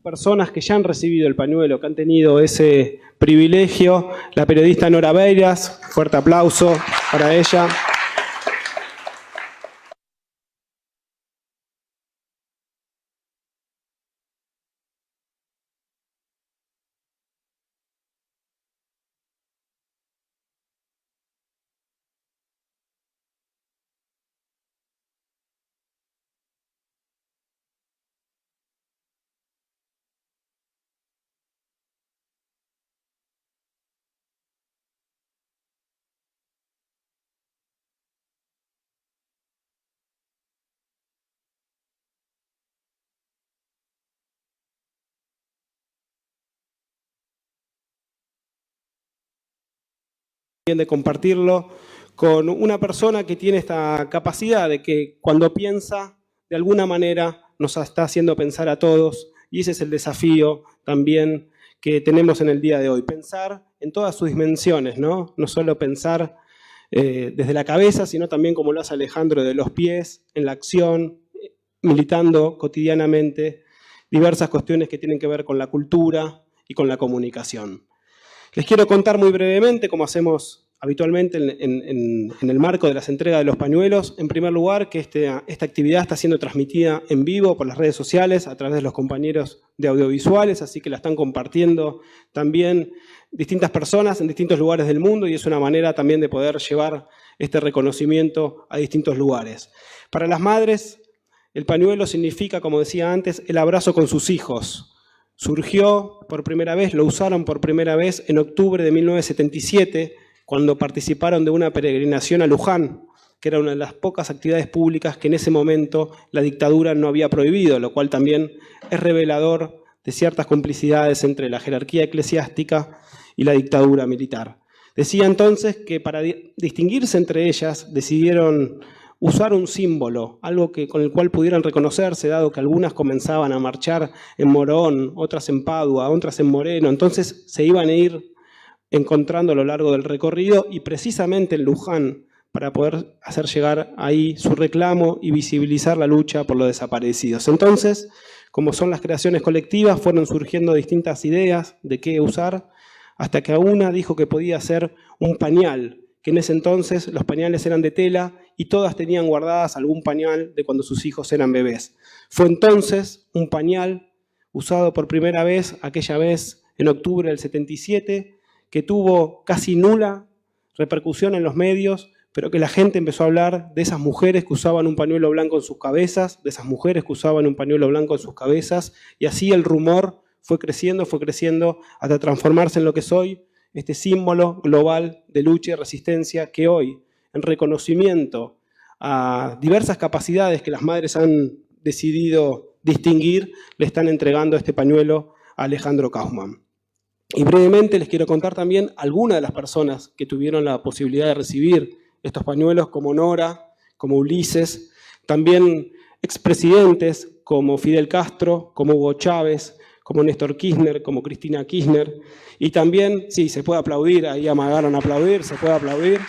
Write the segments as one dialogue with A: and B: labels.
A: personas que ya han recibido el pañuelo, que han tenido ese privilegio. La periodista Nora Beiras, fuerte aplauso para ella. De compartirlo con una persona que tiene esta capacidad de que cuando piensa, de alguna manera nos está haciendo pensar a todos, y ese es el desafío también que tenemos en el día de hoy, pensar en todas sus dimensiones, ¿no? No solo pensar desde la cabeza, sino también como lo hace Alejandro, de los pies, en la acción, militando cotidianamente diversas cuestiones que tienen que ver con la cultura y con la comunicación. Les quiero contar muy brevemente, como hacemos habitualmente en el marco de las entregas de los pañuelos, en primer lugar, que esta actividad está siendo transmitida en vivo por las redes sociales a través de los compañeros de audiovisuales, así que la están compartiendo también distintas personas en distintos lugares del mundo y es una manera también de poder llevar este reconocimiento a distintos lugares. Para las madres, el pañuelo significa, como decía antes, el abrazo con sus hijos. Surgió por primera vez, lo usaron por primera vez en octubre de 1977, cuando participaron de una peregrinación a Luján, que era una de las pocas actividades públicas que en ese momento la dictadura no había prohibido, lo cual también es revelador de ciertas complicidades entre la jerarquía eclesiástica y la dictadura militar. Decía entonces que para distinguirse entre ellas decidieron usar un símbolo, algo con el cual pudieran reconocerse, dado que algunas comenzaban a marchar en Morón, otras en Padua, otras en Moreno, entonces se iban a ir encontrando a lo largo del recorrido y precisamente en Luján, para poder hacer llegar ahí su reclamo y visibilizar la lucha por los desaparecidos. Entonces, como son las creaciones colectivas, fueron surgiendo distintas ideas de qué usar, hasta que una dijo que podía ser un pañal, que en ese entonces los pañales eran de tela y todas tenían guardadas algún pañal de cuando sus hijos eran bebés. Fue entonces un pañal usado por primera vez, aquella vez en octubre del 77, que tuvo casi nula repercusión en los medios, pero que la gente empezó a hablar de esas mujeres que usaban un pañuelo blanco en sus cabezas, de esas mujeres que usaban un pañuelo blanco en sus cabezas, y así el rumor fue creciendo hasta transformarse en lo que es hoy, este símbolo global de lucha y resistencia que hoy, en reconocimiento a diversas capacidades que las madres han decidido distinguir, le están entregando este pañuelo a Alejandro Kaufman. Y brevemente les quiero contar también algunas de las personas que tuvieron la posibilidad de recibir estos pañuelos, como Nora, como Ulises, también expresidentes como Fidel Castro, como Hugo Chávez, como Néstor Kirchner, como Cristina Kirchner, y también, sí, se puede aplaudir, ahí amagaron a aplaudir, se puede aplaudir.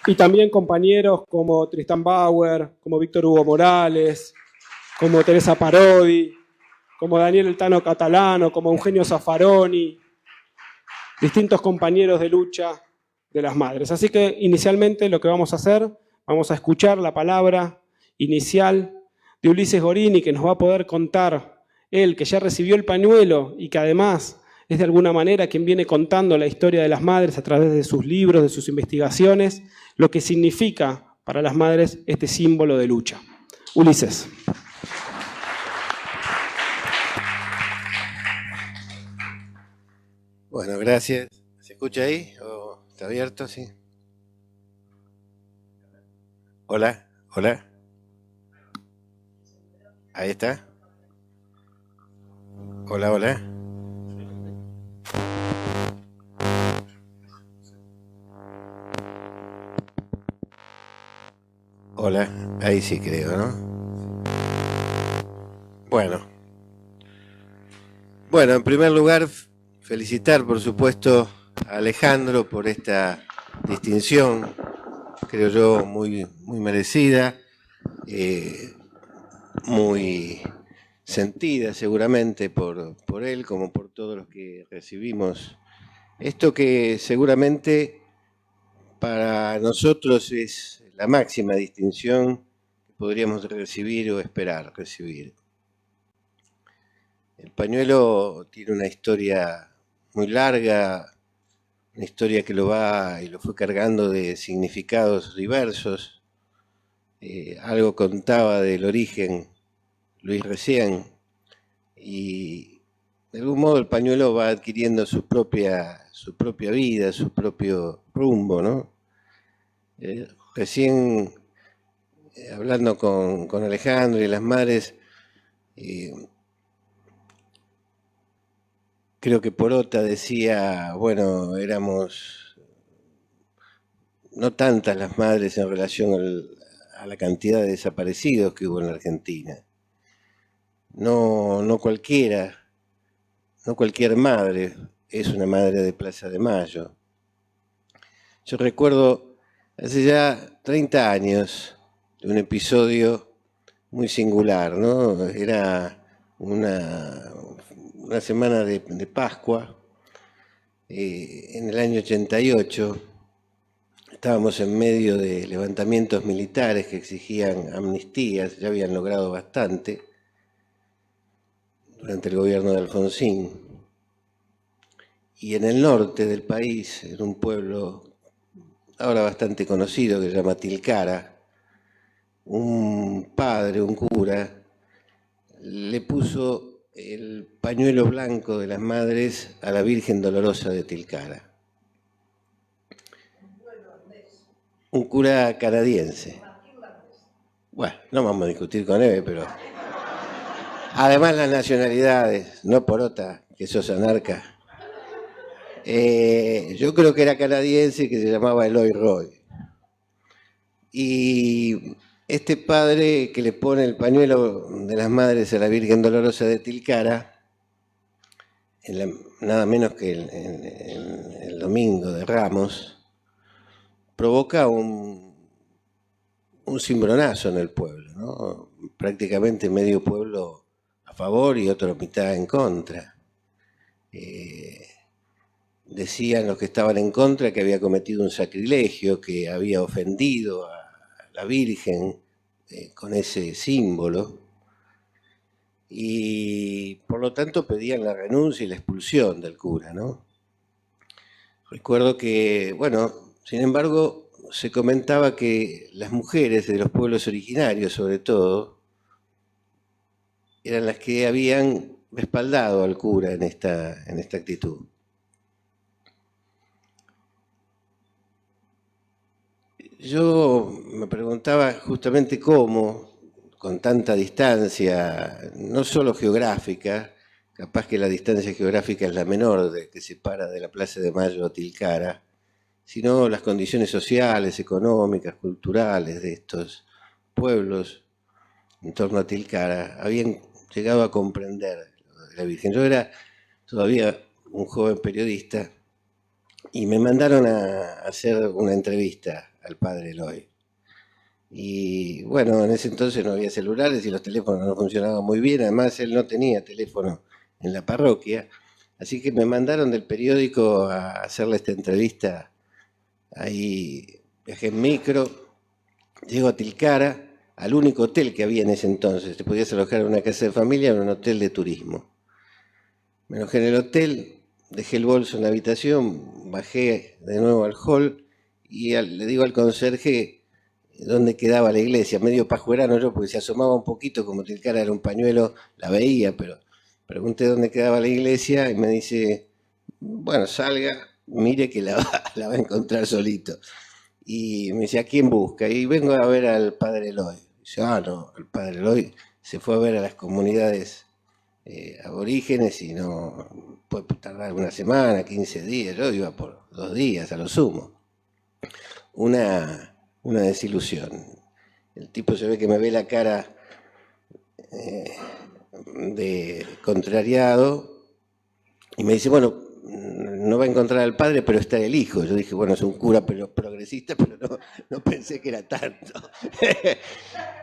A: Y también compañeros como Tristan Bauer, como Víctor Hugo Morales, como Teresa Parodi, como Daniel El Tano Catalano, como Eugenio Zaffaroni, distintos compañeros de lucha de las madres. Así que inicialmente lo que vamos a hacer, vamos a escuchar la palabra inicial de Ulises Gorini, que nos va a poder contar, él que ya recibió el pañuelo y que además es de alguna manera quien viene contando la historia de las madres a través de sus libros, de sus investigaciones, lo que significa para las madres este símbolo de lucha. Ulises.
B: Bueno, gracias. ¿Se escucha ahí? ¿O está abierto? Sí. Hola, hola. Ahí está. Hola, hola. Hola, ahí sí creo, ¿no? Bueno, en primer lugar, felicitar, por supuesto, a Alejandro por esta distinción, creo yo, muy merecida. muy sentida seguramente por él como por todos los que recibimos esto que seguramente para nosotros es la máxima distinción que podríamos recibir o esperar recibir. El pañuelo tiene una historia muy larga, una historia que lo va y lo fue cargando de significados diversos. Algo contaba del origen Luis recién, y de algún modo el pañuelo va adquiriendo su propia vida, su propio rumbo, ¿no? Recién hablando con Alejandro y las madres, creo que Porota decía, bueno, éramos no tantas las madres en relación a la cantidad de desaparecidos que hubo en la Argentina. No cualquier madre es una madre de Plaza de Mayo. Yo recuerdo hace ya 30 años de un episodio muy singular, ¿no? Era una semana de Pascua, en el año 88. Estábamos en medio de levantamientos militares que exigían amnistías, ya habían logrado bastante durante el gobierno de Alfonsín. Y en el norte del país, en un pueblo ahora bastante conocido que se llama Tilcara, un padre, un cura, le puso el pañuelo blanco de las madres a la Virgen Dolorosa de Tilcara. Un cura canadiense. Bueno, no vamos a discutir con él, pero... Además las nacionalidades, no Porota, que sos anarca. Yo creo que era canadiense, que se llamaba Eloy Roy. Y este padre que le pone el pañuelo de las madres a la Virgen Dolorosa de Tilcara, nada menos que el domingo de Ramos, provoca un cimbronazo en el pueblo, ¿no? Prácticamente medio pueblo a favor y otro mitad en contra. Decían los que estaban en contra que había cometido un sacrilegio, que había ofendido a la Virgen con ese símbolo, y por lo tanto pedían la renuncia y la expulsión del cura, ¿no? Recuerdo que, bueno, sin embargo, se comentaba que las mujeres de los pueblos originarios, sobre todo, eran las que habían respaldado al cura en esta actitud. Yo me preguntaba justamente cómo, con tanta distancia, no solo geográfica, capaz que la distancia geográfica es la menor que separa de la Plaza de Mayo a Tilcara, sino las condiciones sociales, económicas, culturales de estos pueblos en torno a Tilcara, habían llegado a comprender la Virgen. Yo era todavía un joven periodista y me mandaron a hacer una entrevista al padre Eloy. Y bueno, en ese entonces no había celulares y los teléfonos no funcionaban muy bien, además él no tenía teléfono en la parroquia, así que me mandaron del periódico a hacerle esta entrevista. Ahí viajé en micro, llego a Tilcara, al único hotel que había en ese entonces. Te podías alojar en una casa de familia o en un hotel de turismo. Me alojé en el hotel, dejé el bolso en la habitación, bajé de nuevo al hall y le digo al conserje dónde quedaba la iglesia, medio pajuerano yo, porque se asomaba un poquito, como Tilcara era un pañuelo, la veía, pero pregunté dónde quedaba la iglesia y me dice, bueno, salga, mire que la va a encontrar solito. Y me dice, ¿a quién busca? Y vengo a ver al padre Eloy. Dice, no, el padre Eloy se fue a ver a las comunidades aborígenes y no puede tardar una semana, 15 días. Yo iba por 2 días a lo sumo. Una desilusión. El tipo se ve que me ve la cara de contrariado y me dice, bueno, no va a encontrar al padre, pero está el hijo. Yo dije, bueno, es un cura pero progresista, pero no pensé que era tanto.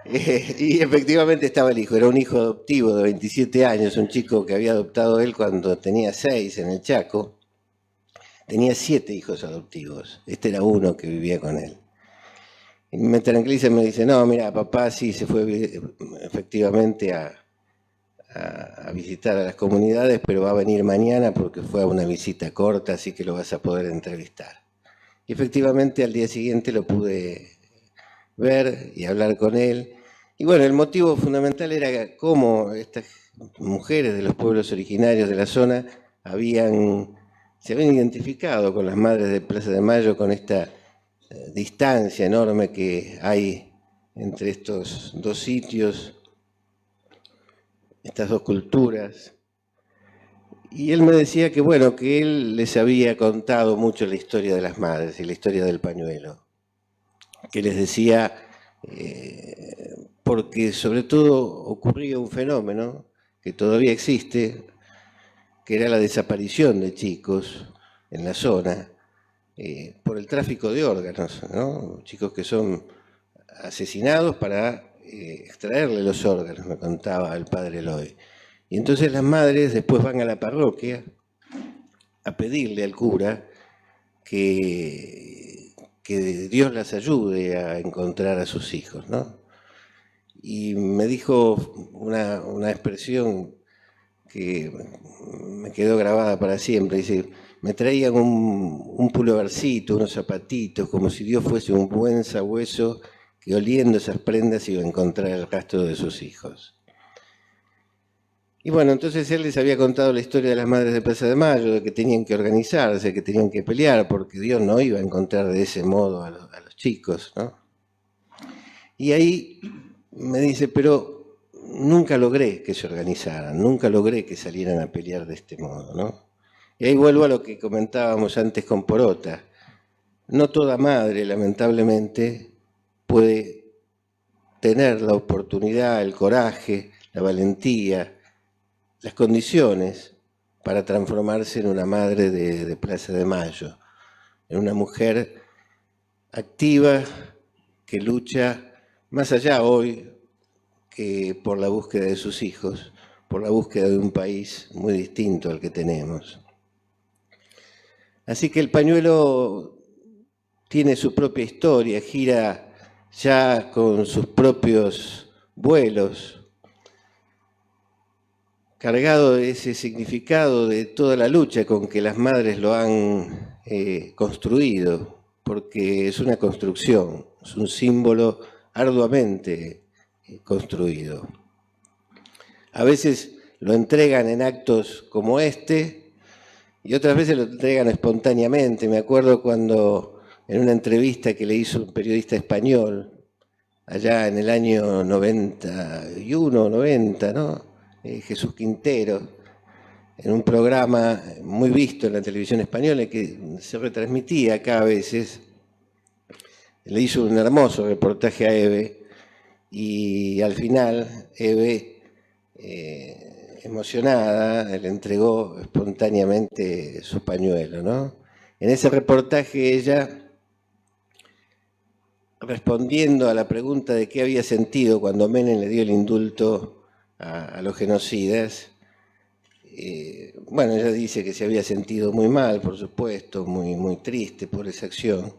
B: Y efectivamente estaba el hijo, era un hijo adoptivo de 27 años, un chico que había adoptado él cuando tenía 6 en el Chaco. Tenía 7 hijos adoptivos, este era uno que vivía con él. Y me tranquiliza y me dice, no, mira, papá sí se fue efectivamente a visitar a las comunidades, pero va a venir mañana porque fue a una visita corta, así que lo vas a poder entrevistar. Y efectivamente al día siguiente lo pude ver y hablar con él. Y bueno, el motivo fundamental era cómo estas mujeres de los pueblos originarios de la zona se habían identificado con las madres de Plaza de Mayo, con esta distancia enorme que hay entre estos dos sitios, estas dos culturas. Y él me decía que, bueno, que él les había contado mucho la historia de las madres y la historia del pañuelo. Que les decía, porque sobre todo ocurría un fenómeno que todavía existe, que era la desaparición de chicos en la zona por el tráfico de órganos, ¿no? Chicos que son asesinados para extraerle los órganos, me contaba el padre Eloy. Y entonces las madres después van a la parroquia a pedirle al cura que Dios las ayude a encontrar a sus hijos, ¿no? Y me dijo una expresión que me quedó grabada para siempre. Dice, me traían un pulovercito, unos zapatitos, como si Dios fuese un buen sabueso que oliendo esas prendas iba a encontrar el rastro de sus hijos. Y bueno, entonces él les había contado la historia de las madres de Plaza de Mayo, de que tenían que organizarse, que tenían que pelear, porque Dios no iba a encontrar de ese modo a los chicos, ¿no? Y ahí me dice, pero nunca logré que se organizaran, nunca logré que salieran a pelear de este modo, ¿no? Y ahí vuelvo a lo que comentábamos antes con Porota. No toda madre, lamentablemente, puede tener la oportunidad, el coraje, la valentía, las condiciones para transformarse en una madre de Plaza de Mayo, en una mujer activa que lucha más allá hoy que por la búsqueda de sus hijos, por la búsqueda de un país muy distinto al que tenemos. Así que el pañuelo tiene su propia historia, gira ya con sus propios vuelos, cargado de ese significado de toda la lucha con que las madres lo han construido, porque es una construcción, es un símbolo arduamente construido. A veces lo entregan en actos como este y otras veces lo entregan espontáneamente. Me acuerdo cuando en una entrevista que le hizo un periodista español, allá en el año 91, 90, ¿no? Jesús Quintero, en un programa muy visto en la televisión española que se retransmitía acá a veces, le hizo un hermoso reportaje a Eve y al final Eve, emocionada, le entregó espontáneamente su pañuelo, ¿no? En ese reportaje ella, respondiendo a la pregunta de qué había sentido cuando Menem le dio el indulto a los genocidas, bueno, ella dice que se había sentido muy mal, por supuesto, muy triste por esa acción,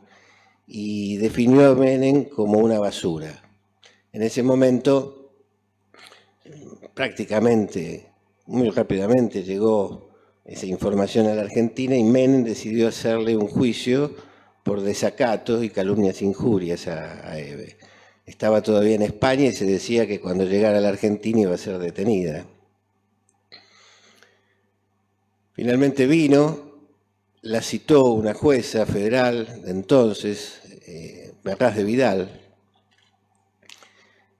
B: y definió a Menem como una basura. En ese momento, prácticamente, muy rápidamente llegó esa información a la Argentina y Menem decidió hacerle un juicio por desacatos y calumnias e injurias a Eve. Estaba todavía en España y se decía que cuando llegara a la Argentina iba a ser detenida. Finalmente vino, la citó una jueza federal de entonces, Berrás de Vidal,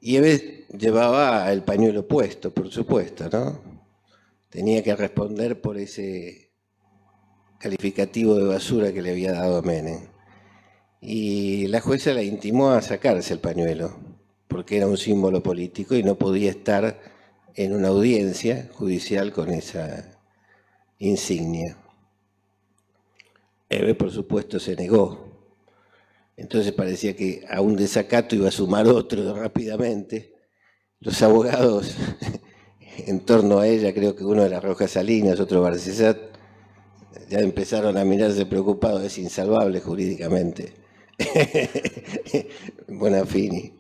B: y Eve llevaba el pañuelo puesto, por supuesto, ¿no? Tenía que responder por ese calificativo de basura que le había dado a Menem. Y la jueza la intimó a sacarse el pañuelo, porque era un símbolo político y no podía estar en una audiencia judicial con esa insignia. Eve, por supuesto, se negó. Entonces parecía que a un desacato iba a sumar otro rápidamente. Los abogados en torno a ella, creo que uno de las Rojas Salinas, otro Barcesat, ya empezaron a mirarse preocupados, es insalvable jurídicamente. Bonafini.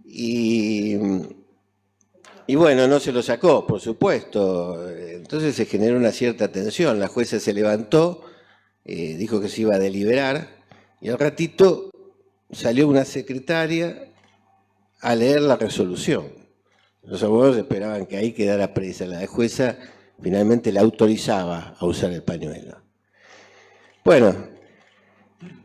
B: Y bueno, no se lo sacó, por supuesto. Entonces se generó una cierta tensión. La jueza se levantó, dijo que se iba a deliberar, y al ratito salió una secretaria a leer la resolución. Los abogados esperaban que ahí quedara presa. La jueza finalmente la autorizaba a usar el pañuelo. Bueno,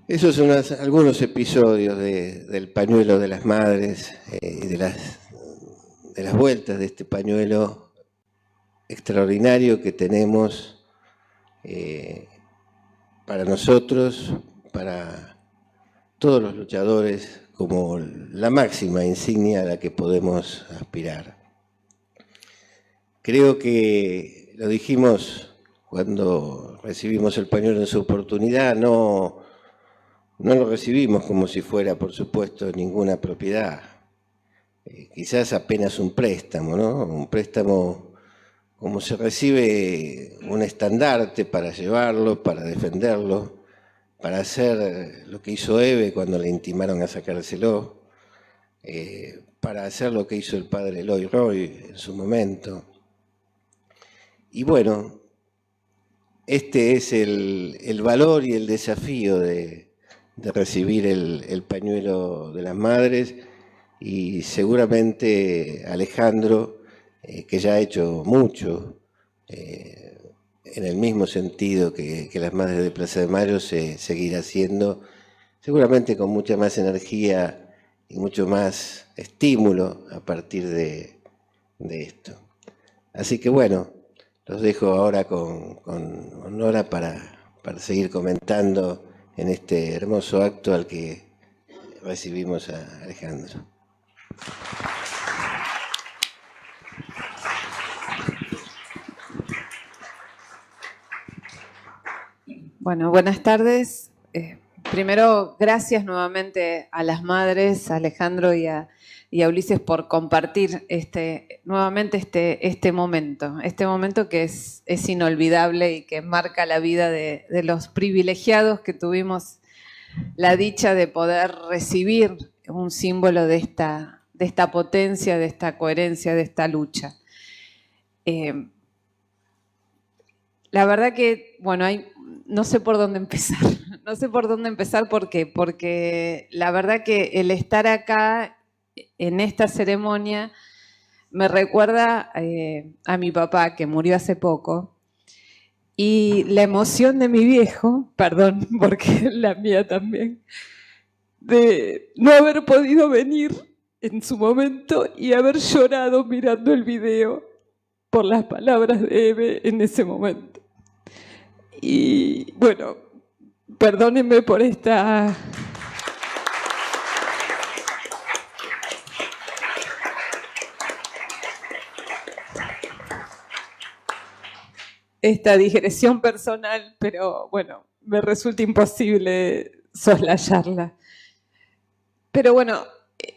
B: esos son algunos episodios del pañuelo de las madres y de las vueltas de este pañuelo extraordinario que tenemos para nosotros, para todos los luchadores, como la máxima insignia a la que podemos aspirar. Creo que lo dijimos cuando recibimos el pañuelo en su oportunidad, no lo recibimos como si fuera, por supuesto, ninguna propiedad. Quizás apenas un préstamo, ¿no? Un préstamo como se recibe un estandarte para llevarlo, para defenderlo, para hacer lo que hizo Eve cuando le intimaron a sacárselo, para hacer lo que hizo el padre Eloy Roy en su momento. Y bueno, este es el valor y el desafío de recibir el pañuelo de las madres, y seguramente Alejandro, que ya ha hecho mucho en el mismo sentido que las madres de Plaza de Mayo, se seguirá haciendo, seguramente con mucha más energía y mucho más estímulo a partir de esto. Así que bueno, los dejo ahora con Nora para seguir comentando en este hermoso acto al que recibimos a Alejandro.
C: Bueno, buenas tardes. Primero, gracias nuevamente a las madres, a Alejandro y a Ulises por compartir nuevamente este momento que es inolvidable y que marca la vida de los privilegiados que tuvimos la dicha de poder recibir un símbolo de esta potencia, de esta coherencia, de esta lucha. La verdad que, bueno, no sé por dónde empezar. No sé por dónde empezar, ¿por qué? Porque la verdad que el estar acá en esta ceremonia me recuerda a mi papá, que murió hace poco, y la emoción de mi viejo, perdón, porque la mía también, de no haber podido venir en su momento y haber llorado mirando el video por las palabras de Eve en ese momento. Y bueno, perdónenme por esta digresión personal, pero bueno, me resulta imposible soslayarla. Pero bueno,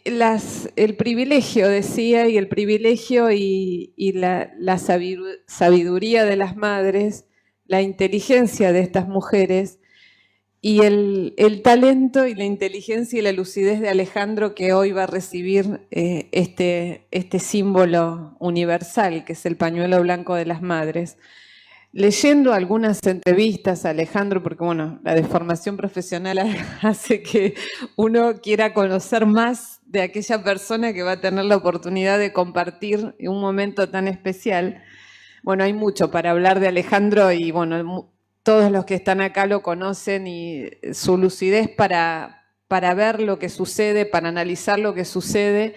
C: el privilegio, decía, y el privilegio y la sabiduría de las madres, la inteligencia de estas mujeres y el talento y la inteligencia y la lucidez de Alejandro, que hoy va a recibir este símbolo universal, que es el pañuelo blanco de las madres. Leyendo algunas entrevistas a Alejandro, porque bueno, la deformación profesional hace que uno quiera conocer más de aquella persona que va a tener la oportunidad de compartir un momento tan especial. Bueno, hay mucho para hablar de Alejandro y bueno, todos los que están acá lo conocen, y su lucidez para ver lo que sucede, para analizar lo que sucede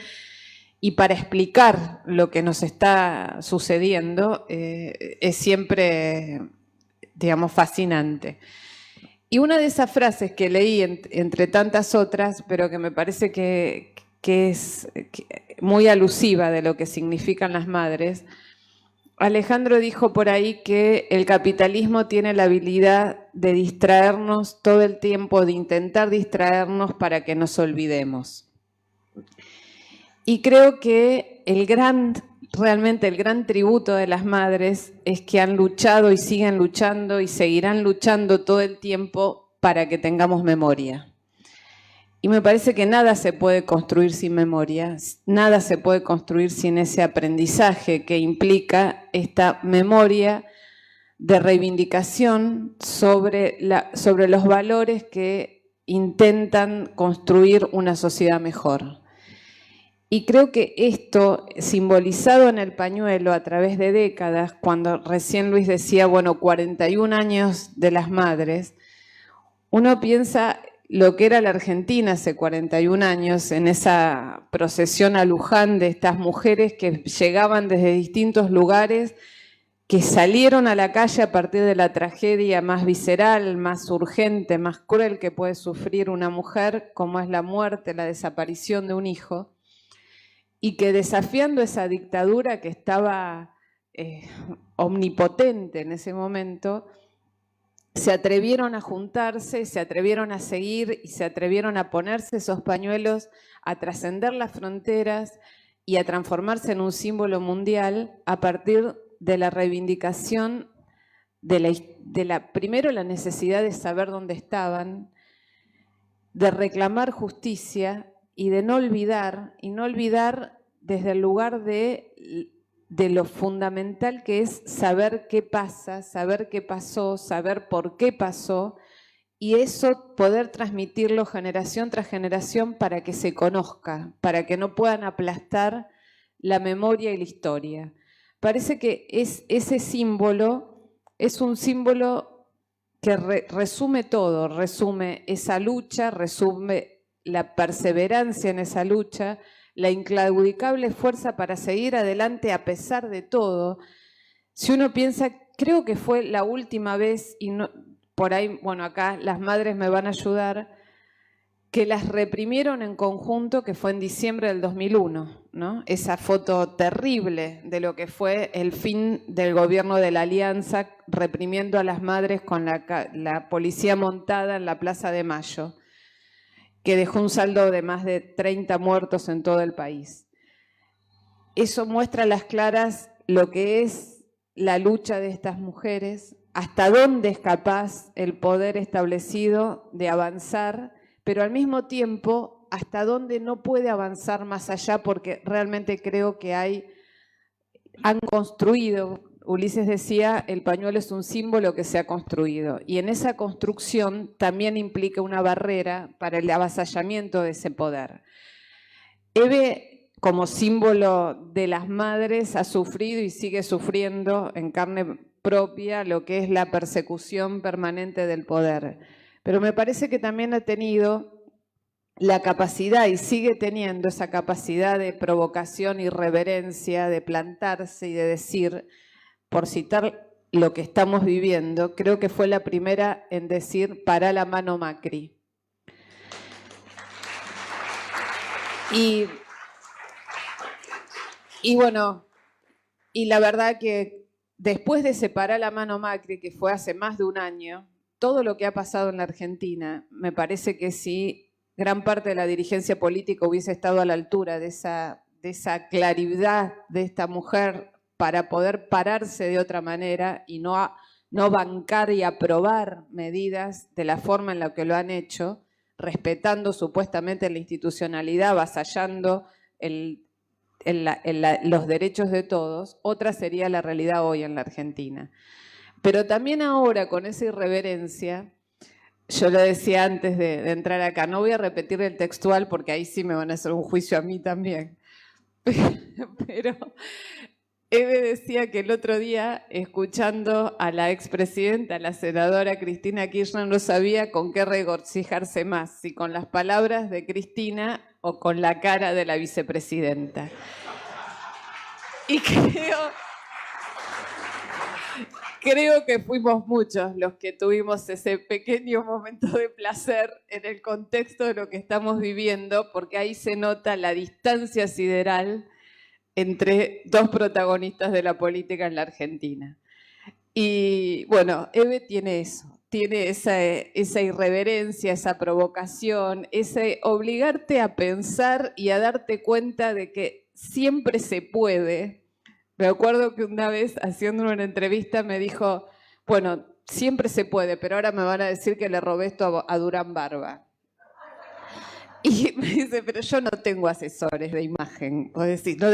C: y para explicar lo que nos está sucediendo es siempre, digamos, fascinante. Y una de esas frases que leí, entre tantas otras, pero que me parece que es muy alusiva de lo que significan las madres, Alejandro dijo por ahí que el capitalismo tiene la habilidad de distraernos todo el tiempo, de intentar distraernos para que nos olvidemos. Y creo que realmente el gran tributo de las madres es que han luchado y siguen luchando y seguirán luchando todo el tiempo para que tengamos memoria. Y me parece que nada se puede construir sin memoria, nada se puede construir sin ese aprendizaje que implica esta memoria de reivindicación sobre los valores que intentan construir una sociedad mejor. Y creo que esto, simbolizado en el pañuelo a través de décadas, cuando recién Luis decía, bueno, 41 años de las madres, uno piensa lo que era la Argentina hace 41 años, en esa procesión a Luján de estas mujeres que llegaban desde distintos lugares, que salieron a la calle a partir de la tragedia más visceral, más urgente, más cruel que puede sufrir una mujer, como es la muerte, la desaparición de un hijo, y que desafiando esa dictadura que estaba omnipotente en ese momento, se atrevieron a juntarse, se atrevieron a seguir y se atrevieron a ponerse esos pañuelos, a trascender las fronteras y a transformarse en un símbolo mundial a partir de la reivindicación primero la necesidad de saber dónde estaban, de reclamar justicia y de no olvidar, y no olvidar desde el lugar de lo fundamental que es saber qué pasa, saber qué pasó, saber por qué pasó, y eso poder transmitirlo generación tras generación para que se conozca, para que no puedan aplastar la memoria y la historia. Parece que ese símbolo es un símbolo que resume todo, resume esa lucha, resume la perseverancia en esa lucha, la inclaudicable fuerza para seguir adelante a pesar de todo. Si uno piensa, creo que fue la última vez, y no, por ahí, bueno, acá las madres me van a ayudar, que las reprimieron en conjunto, que fue en diciembre del 2001, ¿no? Esa foto terrible de lo que fue el fin del gobierno de la Alianza, reprimiendo a las madres con la policía montada en la Plaza de Mayo, que dejó un saldo de más de 30 muertos en todo el país. Eso muestra a las claras lo que es la lucha de estas mujeres, hasta dónde es capaz el poder establecido de avanzar, pero al mismo tiempo hasta dónde no puede avanzar más allá, porque realmente creo que han construido, Ulises decía, el pañuelo es un símbolo que se ha construido, y en esa construcción también implica una barrera para el avasallamiento de ese poder. Eve, como símbolo de las madres, ha sufrido y sigue sufriendo en carne propia lo que es la persecución permanente del poder. Pero me parece que también ha tenido la capacidad y sigue teniendo esa capacidad de provocación y reverencia, de plantarse y de decir, por citar lo que estamos viviendo, creo que fue la primera en decir, pará la mano Macri. Y bueno, y la verdad que después de separar la mano Macri, que fue hace más de un año, todo lo que ha pasado en la Argentina, me parece que si gran parte de la dirigencia política hubiese estado a la altura de esa claridad de esta mujer para poder pararse de otra manera y no bancar y aprobar medidas de la forma en la que lo han hecho, respetando supuestamente la institucionalidad, avasallando los derechos de todos, otra sería la realidad hoy en la Argentina. Pero también ahora, con esa irreverencia, yo lo decía antes de entrar acá, no voy a repetir el textual porque ahí sí me van a hacer un juicio a mí también, pero Eve decía que el otro día, escuchando a la expresidenta, la senadora Cristina Kirchner, no sabía con qué regocijarse más, si con las palabras de Cristina o con la cara de la vicepresidenta. Y creo que fuimos muchos los que tuvimos ese pequeño momento de placer en el contexto de lo que estamos viviendo, porque ahí se nota la distancia sideral entre dos protagonistas de la política en la Argentina. Y bueno, Eve tiene eso, tiene esa irreverencia, esa provocación, ese obligarte a pensar y a darte cuenta de que siempre se puede. Me acuerdo que una vez haciendo una entrevista me dijo, bueno, siempre se puede, pero ahora me van a decir que le robé esto a Durán Barba. Y me dice, pero yo no tengo asesores de imagen. Vos decís, no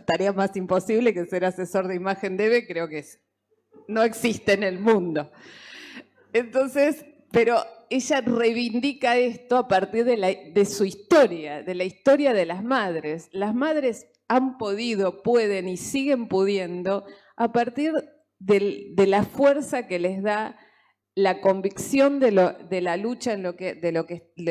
C: tarea más imposible que ser asesor de imagen debe, creo que no existe en el mundo. Entonces, pero ella reivindica esto a partir de su historia, de la historia de las madres. Las madres han podido, pueden y siguen pudiendo a partir de la fuerza que les da la convicción de la lucha de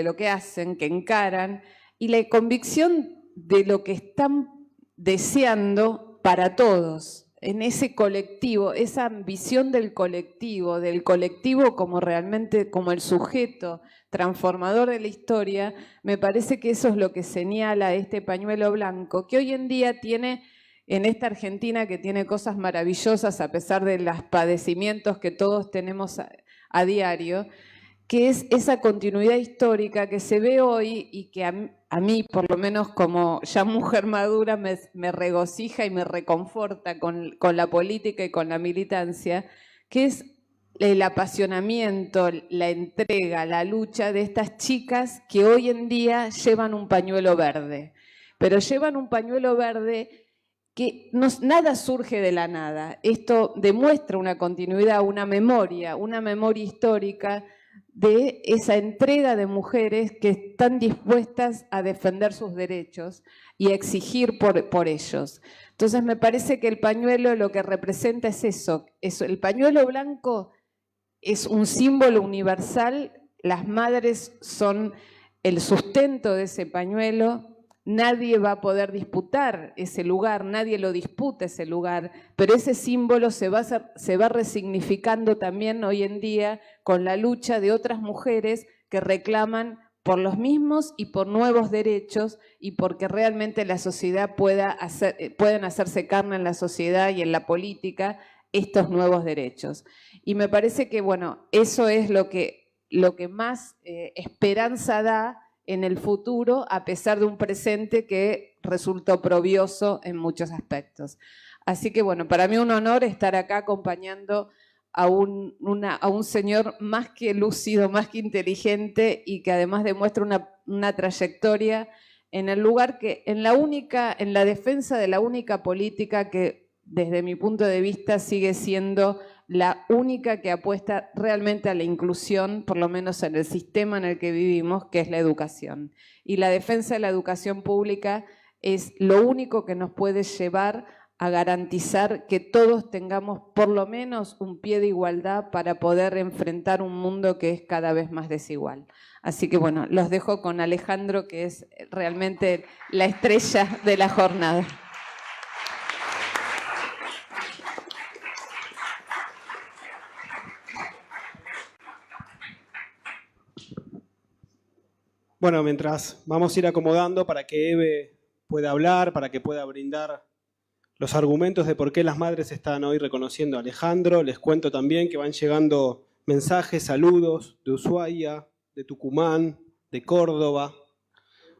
C: lo que hacen, que encaran, y la convicción de lo que están deseando para todos, en ese colectivo, esa ambición del colectivo como realmente, como el sujeto transformador de la historia. Me parece que eso es lo que señala este pañuelo blanco, que hoy en día tiene, en esta Argentina que tiene cosas maravillosas a pesar de los padecimientos que todos tenemos a diario, que es esa continuidad histórica que se ve hoy y que a mí, por lo menos como ya mujer madura, me regocija y me reconforta con la política y con la militancia, que es el apasionamiento, la entrega, la lucha de estas chicas que hoy en día llevan un pañuelo verde, pero llevan un pañuelo verde que nada surge de la nada. Esto demuestra una continuidad, una memoria histórica de esa entrega de mujeres que están dispuestas a defender sus derechos y a exigir por ellos. Entonces me parece que el pañuelo lo que representa es eso. El pañuelo blanco es un símbolo universal, las madres son el sustento de ese pañuelo. Nadie va a poder disputar ese lugar, nadie lo disputa ese lugar, pero ese símbolo se va resignificando también hoy en día con la lucha de otras mujeres que reclaman por los mismos y por nuevos derechos y porque realmente la sociedad puedan hacerse carne en la sociedad y en la política estos nuevos derechos. Y me parece que, bueno, eso es lo que más esperanza da en el futuro, a pesar de un presente que resulta oprobioso en muchos aspectos. Así que, bueno, para mí un honor estar acá acompañando a un señor más que lúcido, más que inteligente y que además demuestra una trayectoria en el lugar que, en la defensa de la única política que, desde mi punto de vista, sigue siendo la única que apuesta realmente a la inclusión, por lo menos en el sistema en el que vivimos, que es la educación. Y la defensa de la educación pública es lo único que nos puede llevar a garantizar que todos tengamos por lo menos un pie de igualdad para poder enfrentar un mundo que es cada vez más desigual. Así que bueno, los dejo con Alejandro, que es realmente la estrella de la jornada.
A: Bueno, mientras vamos a ir acomodando para que Eve pueda hablar, para que pueda brindar los argumentos de por qué las madres están hoy reconociendo a Alejandro, les cuento también que van llegando mensajes, saludos de Ushuaia, de Tucumán, de Córdoba.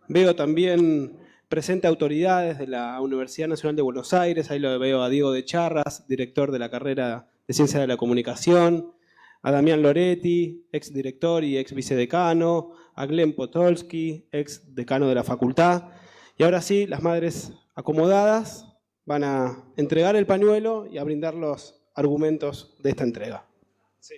A: Veo también presente autoridades de la Universidad Nacional de Buenos Aires, ahí lo veo a Diego de Charras, director de la carrera de Ciencia de la Comunicación, a Damián Loretti, ex director y ex vicedecano, a Glenn Potolsky, ex decano de la facultad. Y ahora sí, las madres acomodadas van a entregar el pañuelo y a brindar los argumentos de esta entrega. Sí.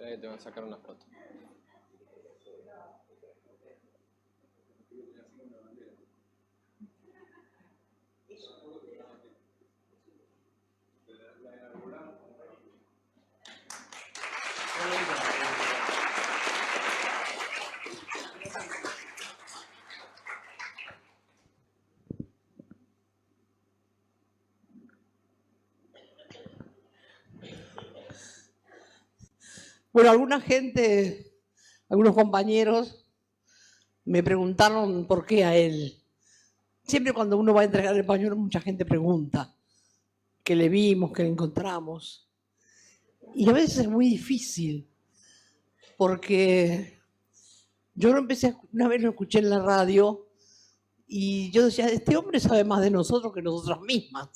D: Espera que te voy a sacar una foto.
E: Bueno, alguna gente, algunos compañeros me preguntaron por qué a él. Siempre cuando uno va a entregar el pañuelo, mucha gente pregunta qué le vimos, qué le encontramos. Y a veces es muy difícil, porque yo una vez lo escuché en la radio y yo decía, este hombre sabe más de nosotros que nosotras mismas.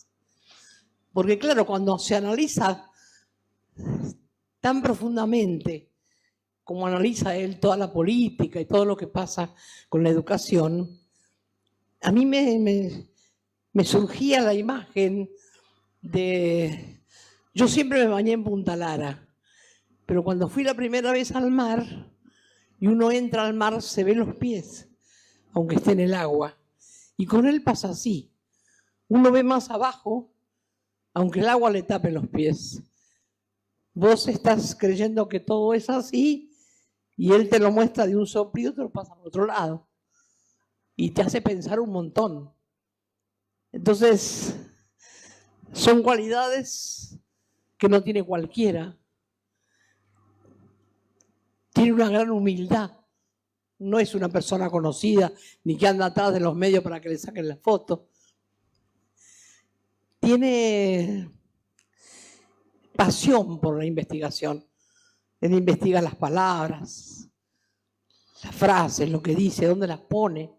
E: Porque claro, cuando se analiza tan profundamente como analiza él toda la política y todo lo que pasa con la educación, a mí me surgía la imagen de... Yo siempre me bañé en Punta Lara, pero cuando fui la primera vez al mar y uno entra al mar se ve los pies, aunque esté en el agua. Y con él pasa así. Uno ve más abajo, aunque el agua le tape los pies. Vos estás creyendo que todo es así y él te lo muestra de un soplido y te lo pasa al otro lado. Y te hace pensar un montón. Entonces, son cualidades que no tiene cualquiera. Tiene una gran humildad. No es una persona conocida ni que anda atrás de los medios para que le saquen la foto. Tiene pasión por la investigación. Él investiga las palabras, las frases, lo que dice, dónde las pone.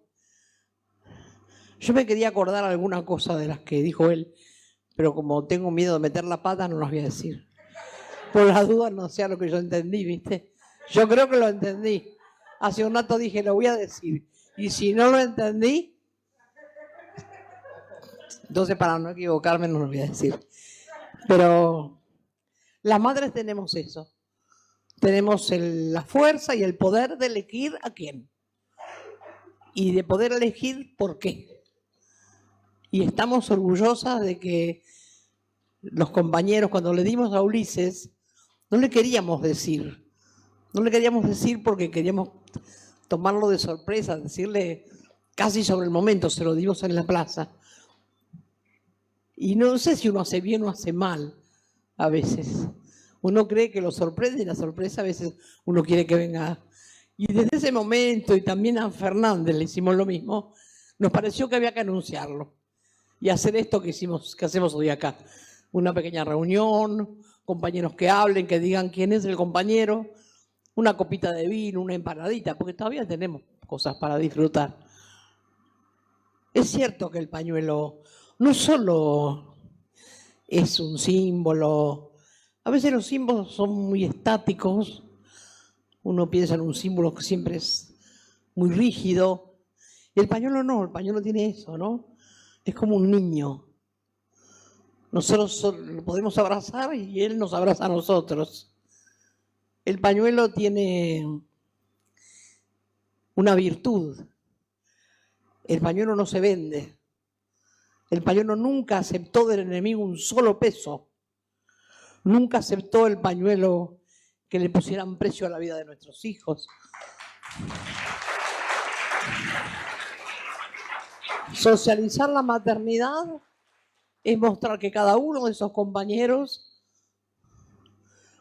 E: Yo me quería acordar alguna cosa de las que dijo él, pero como tengo miedo de meter la pata, no las voy a decir. Por las dudas no sea lo que yo entendí, ¿viste? Yo creo que lo entendí. Hace un rato dije, lo voy a decir. Y si no lo entendí, entonces para no equivocarme no lo voy a decir. Pero las madres tenemos eso. Tenemos la fuerza y el poder de elegir a quién. Y de poder elegir por qué. Y estamos orgullosas de que los compañeros, cuando le dimos a Ulises, no le queríamos decir. No le queríamos decir porque queríamos tomarlo de sorpresa, decirle casi sobre el momento, se lo dimos en la plaza. Y no sé si uno hace bien o hace mal a veces. Uno cree que lo sorprende y la sorpresa a veces uno quiere que venga. Y desde ese momento, y también a Fernández le hicimos lo mismo, nos pareció que había que anunciarlo y hacer esto que hacemos hoy acá. Una pequeña reunión, compañeros que hablen, que digan quién es el compañero, una copita de vino, una empanadita, porque todavía tenemos cosas para disfrutar. Es cierto que el pañuelo no solo es un símbolo. A veces los símbolos son muy estáticos. Uno piensa en un símbolo que siempre es muy rígido. Y el pañuelo no, el pañuelo tiene eso, ¿no? Es como un niño. Nosotros lo podemos abrazar y él nos abraza a nosotros. El pañuelo tiene una virtud. El pañuelo no se vende. El pañuelo nunca aceptó del enemigo un solo peso. Nunca aceptó el pañuelo que le pusieran precio a la vida de nuestros hijos. Socializar la maternidad es mostrar que cada uno de esos compañeros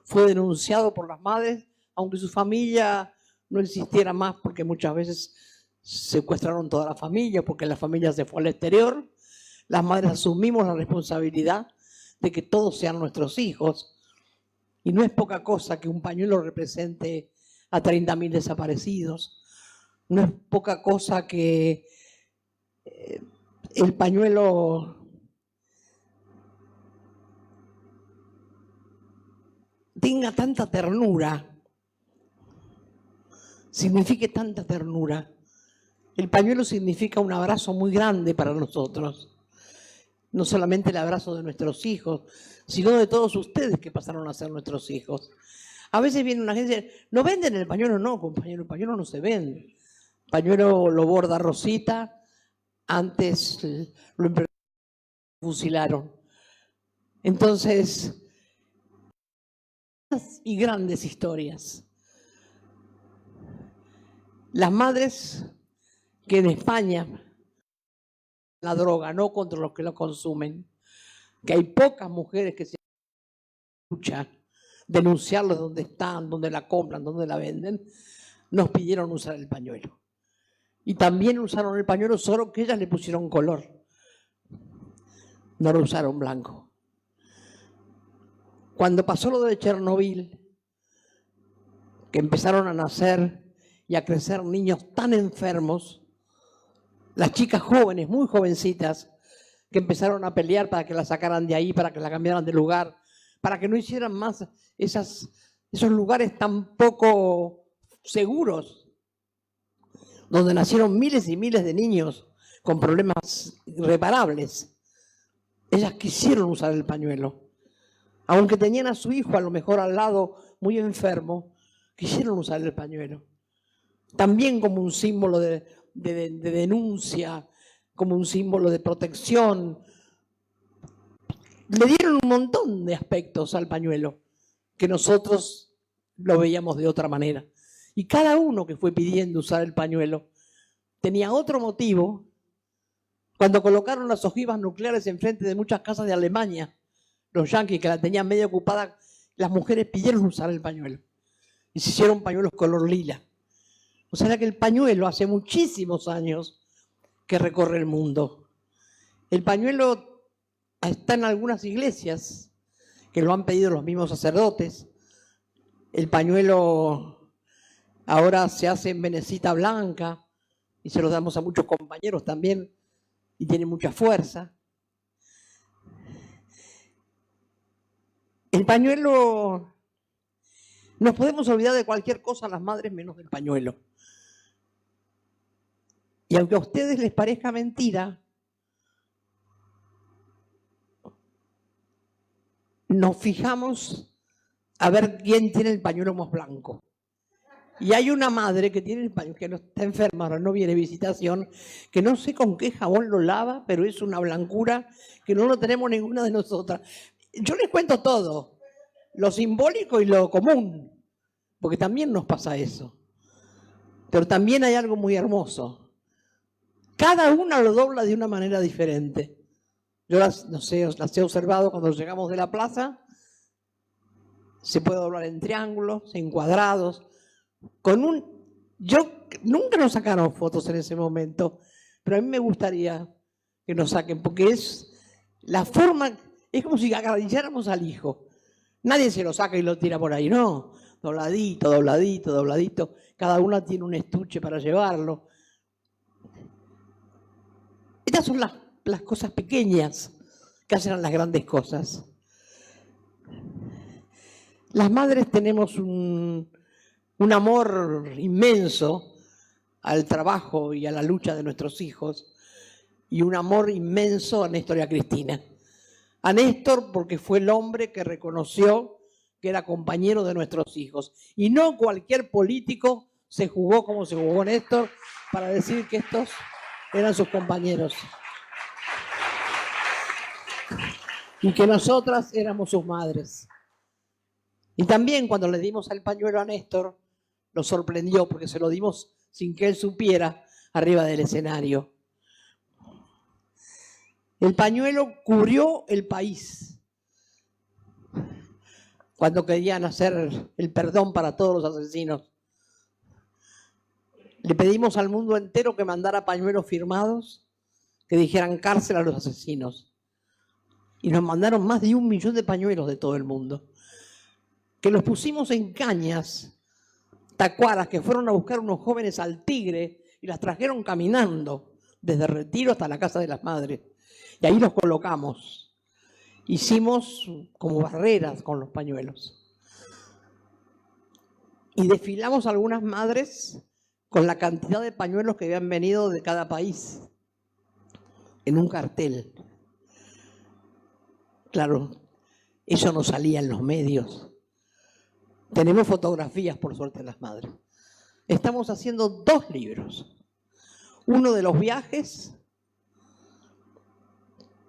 E: fue denunciado por las madres, aunque su familia no existiera más, porque muchas veces secuestraron toda la familia, porque la familia se fue al exterior. Las madres asumimos la responsabilidad de que todos sean nuestros hijos. Y no es poca cosa que un pañuelo represente a 30.000 desaparecidos. No es poca cosa que el pañuelo tenga tanta ternura, signifique tanta ternura. El pañuelo significa un abrazo muy grande para nosotros. No solamente el abrazo de nuestros hijos, sino de todos ustedes que pasaron a ser nuestros hijos. A veces viene una gente y dice, ¿no venden el pañuelo? No, compañero, el pañuelo no se vende. El pañuelo lo borda Rosita, antes lo fusilaron. Entonces, y grandes historias. Las madres que en España la droga, no contra los que lo consumen, que hay pocas mujeres que se luchan, denunciarlos donde están, donde la compran, donde la venden, nos pidieron usar el pañuelo. Y también usaron el pañuelo, solo que ellas le pusieron color. No lo usaron blanco. Cuando pasó lo de Chernobyl, que empezaron a nacer y a crecer niños tan enfermos, las chicas jóvenes, muy jovencitas, que empezaron a pelear para que la sacaran de ahí, para que la cambiaran de lugar, para que no hicieran más esos lugares tan poco seguros, donde nacieron miles y miles de niños con problemas irreparables. Ellas quisieron usar el pañuelo. Aunque tenían a su hijo a lo mejor al lado muy enfermo, quisieron usar el pañuelo. También como un símbolo de denuncia, como un símbolo de protección. Le dieron un montón de aspectos al pañuelo que nosotros lo veíamos de otra manera. Y cada uno que fue pidiendo usar el pañuelo tenía otro motivo. Cuando colocaron las ojivas nucleares enfrente de muchas casas de Alemania, los yanquis que la tenían medio ocupada, las mujeres pidieron usar el pañuelo. Y se hicieron pañuelos color lila. O sea que el pañuelo hace muchísimos años que recorre el mundo. El pañuelo está en algunas iglesias que lo han pedido los mismos sacerdotes. El pañuelo ahora se hace en venecita blanca y se lo damos a muchos compañeros también y tiene mucha fuerza. El pañuelo, nos podemos olvidar de cualquier cosa las madres menos del pañuelo. Y aunque a ustedes les parezca mentira, nos fijamos a ver quién tiene el pañuelo más blanco. Y hay una madre que tiene el pañuelo, que no está enferma, ahora no viene visitación, que no sé con qué jabón lo lava, pero es una blancura que no lo tenemos ninguna de nosotras. Yo les cuento todo, lo simbólico y lo común, porque también nos pasa eso. Pero también hay algo muy hermoso. Cada una lo dobla de una manera diferente. Yo las he observado cuando llegamos de la plaza. Se puede doblar en triángulos, en cuadrados. Nunca nos sacaron fotos en ese momento, pero a mí me gustaría que nos saquen, porque es la forma, es como si acariciáramos al hijo. Nadie se lo saca y lo tira por ahí, no. Dobladito, dobladito, dobladito. Cada una tiene un estuche para llevarlo. Estas son las cosas pequeñas que hacen las grandes cosas. Las madres tenemos un amor inmenso al trabajo y a la lucha de nuestros hijos y un amor inmenso a Néstor y a Cristina. A Néstor porque fue el hombre que reconoció que era compañero de nuestros hijos. Y no cualquier político se jugó como se jugó Néstor para decir que estos eran sus compañeros. Y que nosotras éramos sus madres. Y también cuando le dimos el pañuelo a Néstor, nos sorprendió porque se lo dimos sin que él supiera arriba del escenario. El pañuelo cubrió el país cuando querían hacer el perdón para todos los asesinos. Le pedimos al mundo entero que mandara pañuelos firmados que dijeran cárcel a los asesinos. Y nos mandaron más de 1 millón de pañuelos de todo el mundo, que los pusimos en cañas, tacuaras, que fueron a buscar unos jóvenes al Tigre y las trajeron caminando desde Retiro hasta la Casa de las Madres. Y ahí los colocamos. Hicimos como barreras con los pañuelos. Y desfilamos algunas madres con la cantidad de pañuelos que habían venido de cada país en un cartel. Claro, eso no salía en los medios, Tenemos fotografías, por suerte, de las madres. Estamos haciendo 2 libros. Uno de los viajes,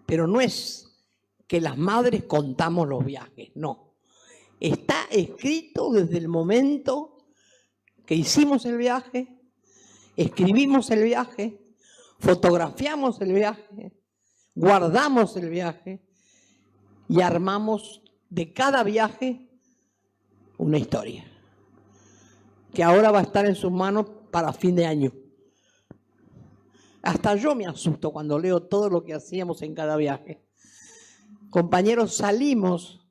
E: pero no es que las madres contamos los viajes, no. Está escrito desde el momento que hicimos el viaje, escribimos el viaje, fotografiamos el viaje, guardamos el viaje y armamos de cada viaje una historia que ahora va a estar en sus manos para fin de año. Hasta yo me asusto cuando leo todo lo que hacíamos en cada viaje. Compañeros, salimos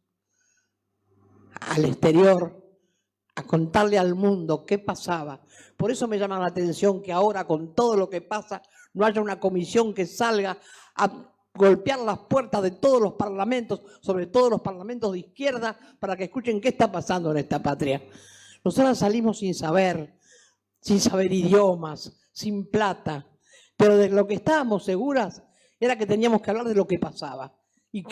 E: al exterior a contarle al mundo qué pasaba. Por eso me llama la atención que ahora, con todo lo que pasa, no haya una comisión que salga a golpear las puertas de todos los parlamentos, sobre todo los parlamentos de izquierda, para que escuchen qué está pasando en esta patria. Nosotros salimos sin saber idiomas, sin plata, pero de lo que estábamos seguras era que teníamos que hablar de lo que pasaba y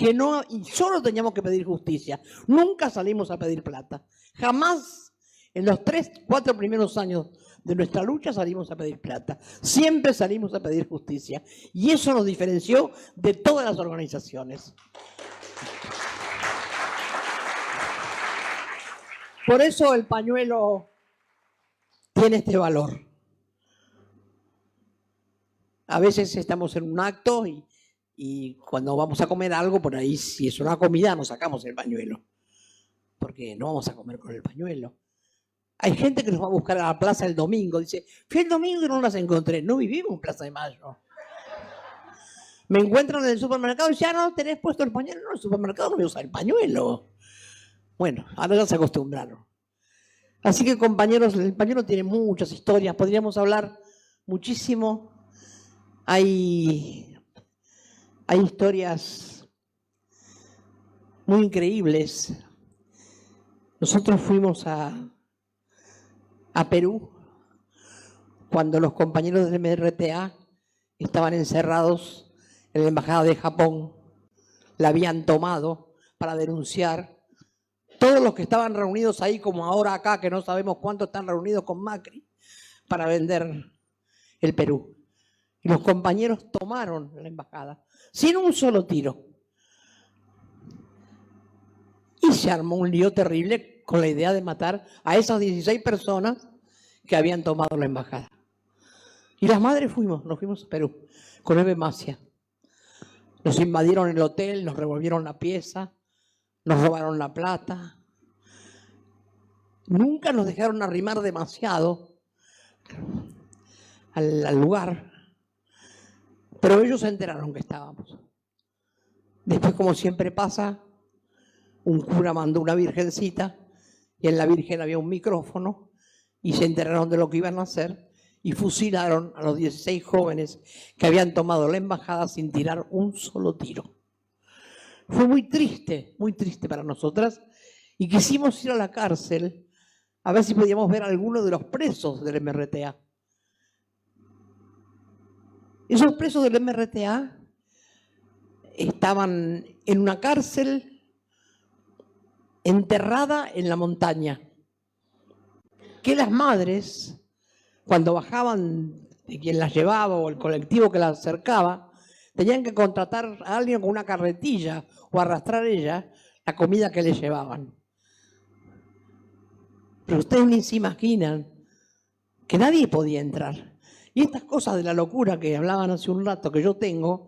E: solo teníamos que pedir justicia. Nunca salimos a pedir plata. Jamás en los 3, 4 primeros años de nuestra lucha salimos a pedir plata. Siempre salimos a pedir justicia. Y eso nos diferenció de todas las organizaciones. Por eso el pañuelo tiene este valor. A veces estamos en un acto y cuando vamos a comer algo, por ahí, si es una comida, nos sacamos el pañuelo. Porque no vamos a comer con el pañuelo. Hay gente que nos va a buscar a la plaza el domingo. Dice, fui el domingo y no las encontré. No vivimos en Plaza de Mayo. Me encuentran en el supermercado y dicen, no, tenés puesto el pañuelo. No, en el supermercado no voy a usar el pañuelo. Bueno, ahora ya se acostumbraron. Así que, compañeros, el pañuelo tiene muchas historias. Podríamos hablar muchísimo. Hay historias muy increíbles. Nosotros fuimos a Perú cuando los compañeros del MRTA estaban encerrados en la embajada de Japón. La habían tomado para denunciar. Todos los que estaban reunidos ahí, como ahora acá, que no sabemos cuántos están reunidos con Macri, para vender el Perú. Y los compañeros tomaron la embajada, sin un solo tiro. Y se armó un lío terrible con la idea de matar a esas 16 personas que habían tomado la embajada. Y las madres nos fuimos a Perú, con Eve Macia. Nos invadieron el hotel, nos revolvieron la pieza, nos robaron la plata. Nunca nos dejaron arrimar demasiado al lugar, pero ellos se enteraron que estábamos. Después, como siempre pasa, un cura mandó una virgencita y en la virgen había un micrófono y se enteraron de lo que iban a hacer y fusilaron a los 16 jóvenes que habían tomado la embajada sin tirar un solo tiro. Fue muy triste para nosotras y quisimos ir a la cárcel a ver si podíamos ver a alguno de los presos del MRTA. Esos presos del MRTA estaban en una cárcel enterrada en la montaña, que las madres, cuando bajaban de quien las llevaba o el colectivo que las acercaba, tenían que contratar a alguien con una carretilla o arrastrar ella la comida que les llevaban. Pero ustedes ni se imaginan que nadie podía entrar. Y estas cosas de la locura que hablaban hace un rato que yo tengo,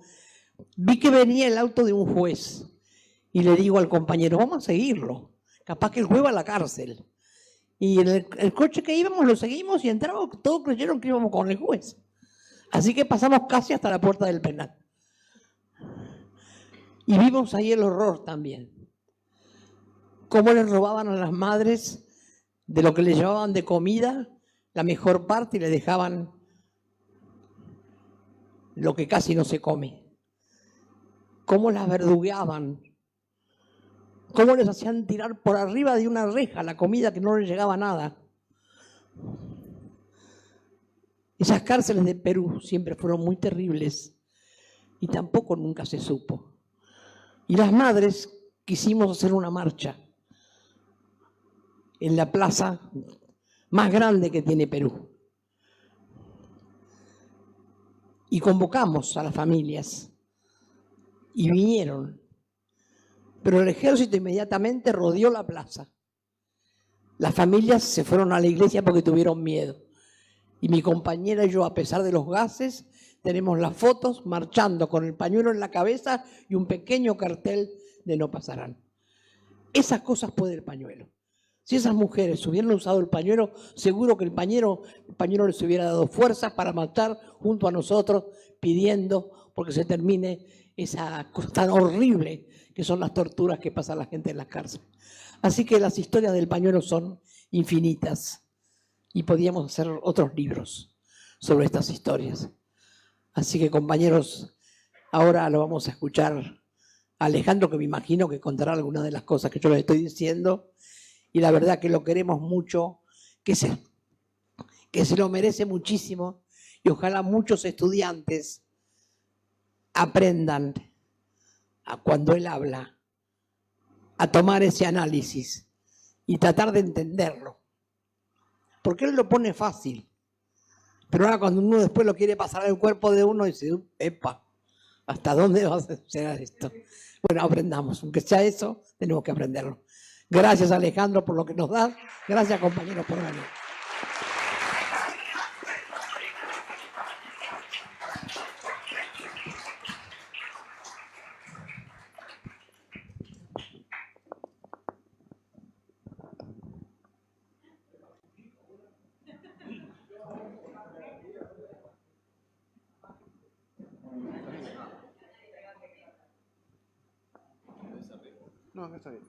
E: vi que venía el auto de un juez y le digo al compañero, vamos a seguirlo, capaz que el juez va a la cárcel. Y en el coche que íbamos lo seguimos y entramos, todos creyeron que íbamos con el juez. Así que pasamos casi hasta la puerta del penal. Y vimos ahí el horror también. Cómo les robaban a las madres de lo que les llevaban de comida, la mejor parte, y le dejaban lo que casi no se come. Cómo las verdugueaban. Cómo les hacían tirar por arriba de una reja la comida que no les llegaba nada. Esas cárceles de Perú siempre fueron muy terribles y tampoco nunca se supo. Y las madres quisimos hacer una marcha en la plaza más grande que tiene Perú. Y convocamos a las familias y vinieron. Pero el ejército inmediatamente rodeó la plaza. Las familias se fueron a la iglesia porque tuvieron miedo. Y mi compañera y yo, a pesar de los gases, tenemos las fotos marchando con el pañuelo en la cabeza y un pequeño cartel de no pasarán. Esas cosas puede el pañuelo. Si esas mujeres hubieran usado el pañuelo, seguro que el pañuelo les hubiera dado fuerzas para marchar junto a nosotros pidiendo porque se termine esa cosa tan horrible que son las torturas que pasa la gente en las cárceles. Así que las historias del pañuelo son infinitas y podíamos hacer otros libros sobre estas historias. Así que, compañeros, ahora lo vamos a escuchar a Alejandro, que me imagino que contará algunas de las cosas que yo les estoy diciendo. Y la verdad que lo queremos mucho, que se lo merece muchísimo. Y ojalá muchos estudiantes aprendan, cuando él habla, a tomar ese análisis y tratar de entenderlo. Porque él lo pone fácil. Pero ahora cuando uno después lo quiere pasar al cuerpo de uno, dice, epa, ¿hasta dónde vas a llegar esto? Bueno, aprendamos. Aunque sea eso, tenemos que aprenderlo. Gracias, Alejandro, por lo que nos das. Gracias, compañeros, por venir.
D: No, acá está bien.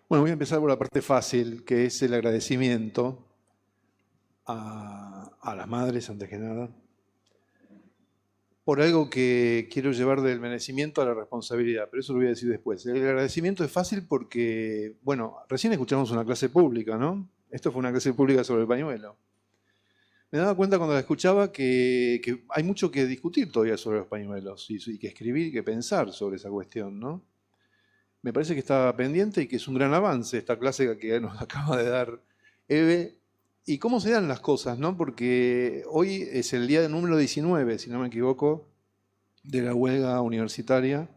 D: Bueno, voy a empezar por la parte fácil, que es el agradecimiento a las madres, antes que nada, por algo que quiero llevar del merecimiento a la responsabilidad, pero eso lo voy a decir después. El agradecimiento es fácil porque, bueno, recién escuchamos una clase pública, ¿no? Esto fue una clase pública sobre el pañuelo. Me daba cuenta cuando la escuchaba que hay mucho que discutir todavía sobre los pañuelos y que escribir y que pensar sobre esa cuestión, ¿no? Me parece que está pendiente y que es un gran avance esta clase que nos acaba de dar Eve. ¿Y cómo se dan las cosas, no? Porque hoy es el día número 19, si no me equivoco, de la huelga universitaria.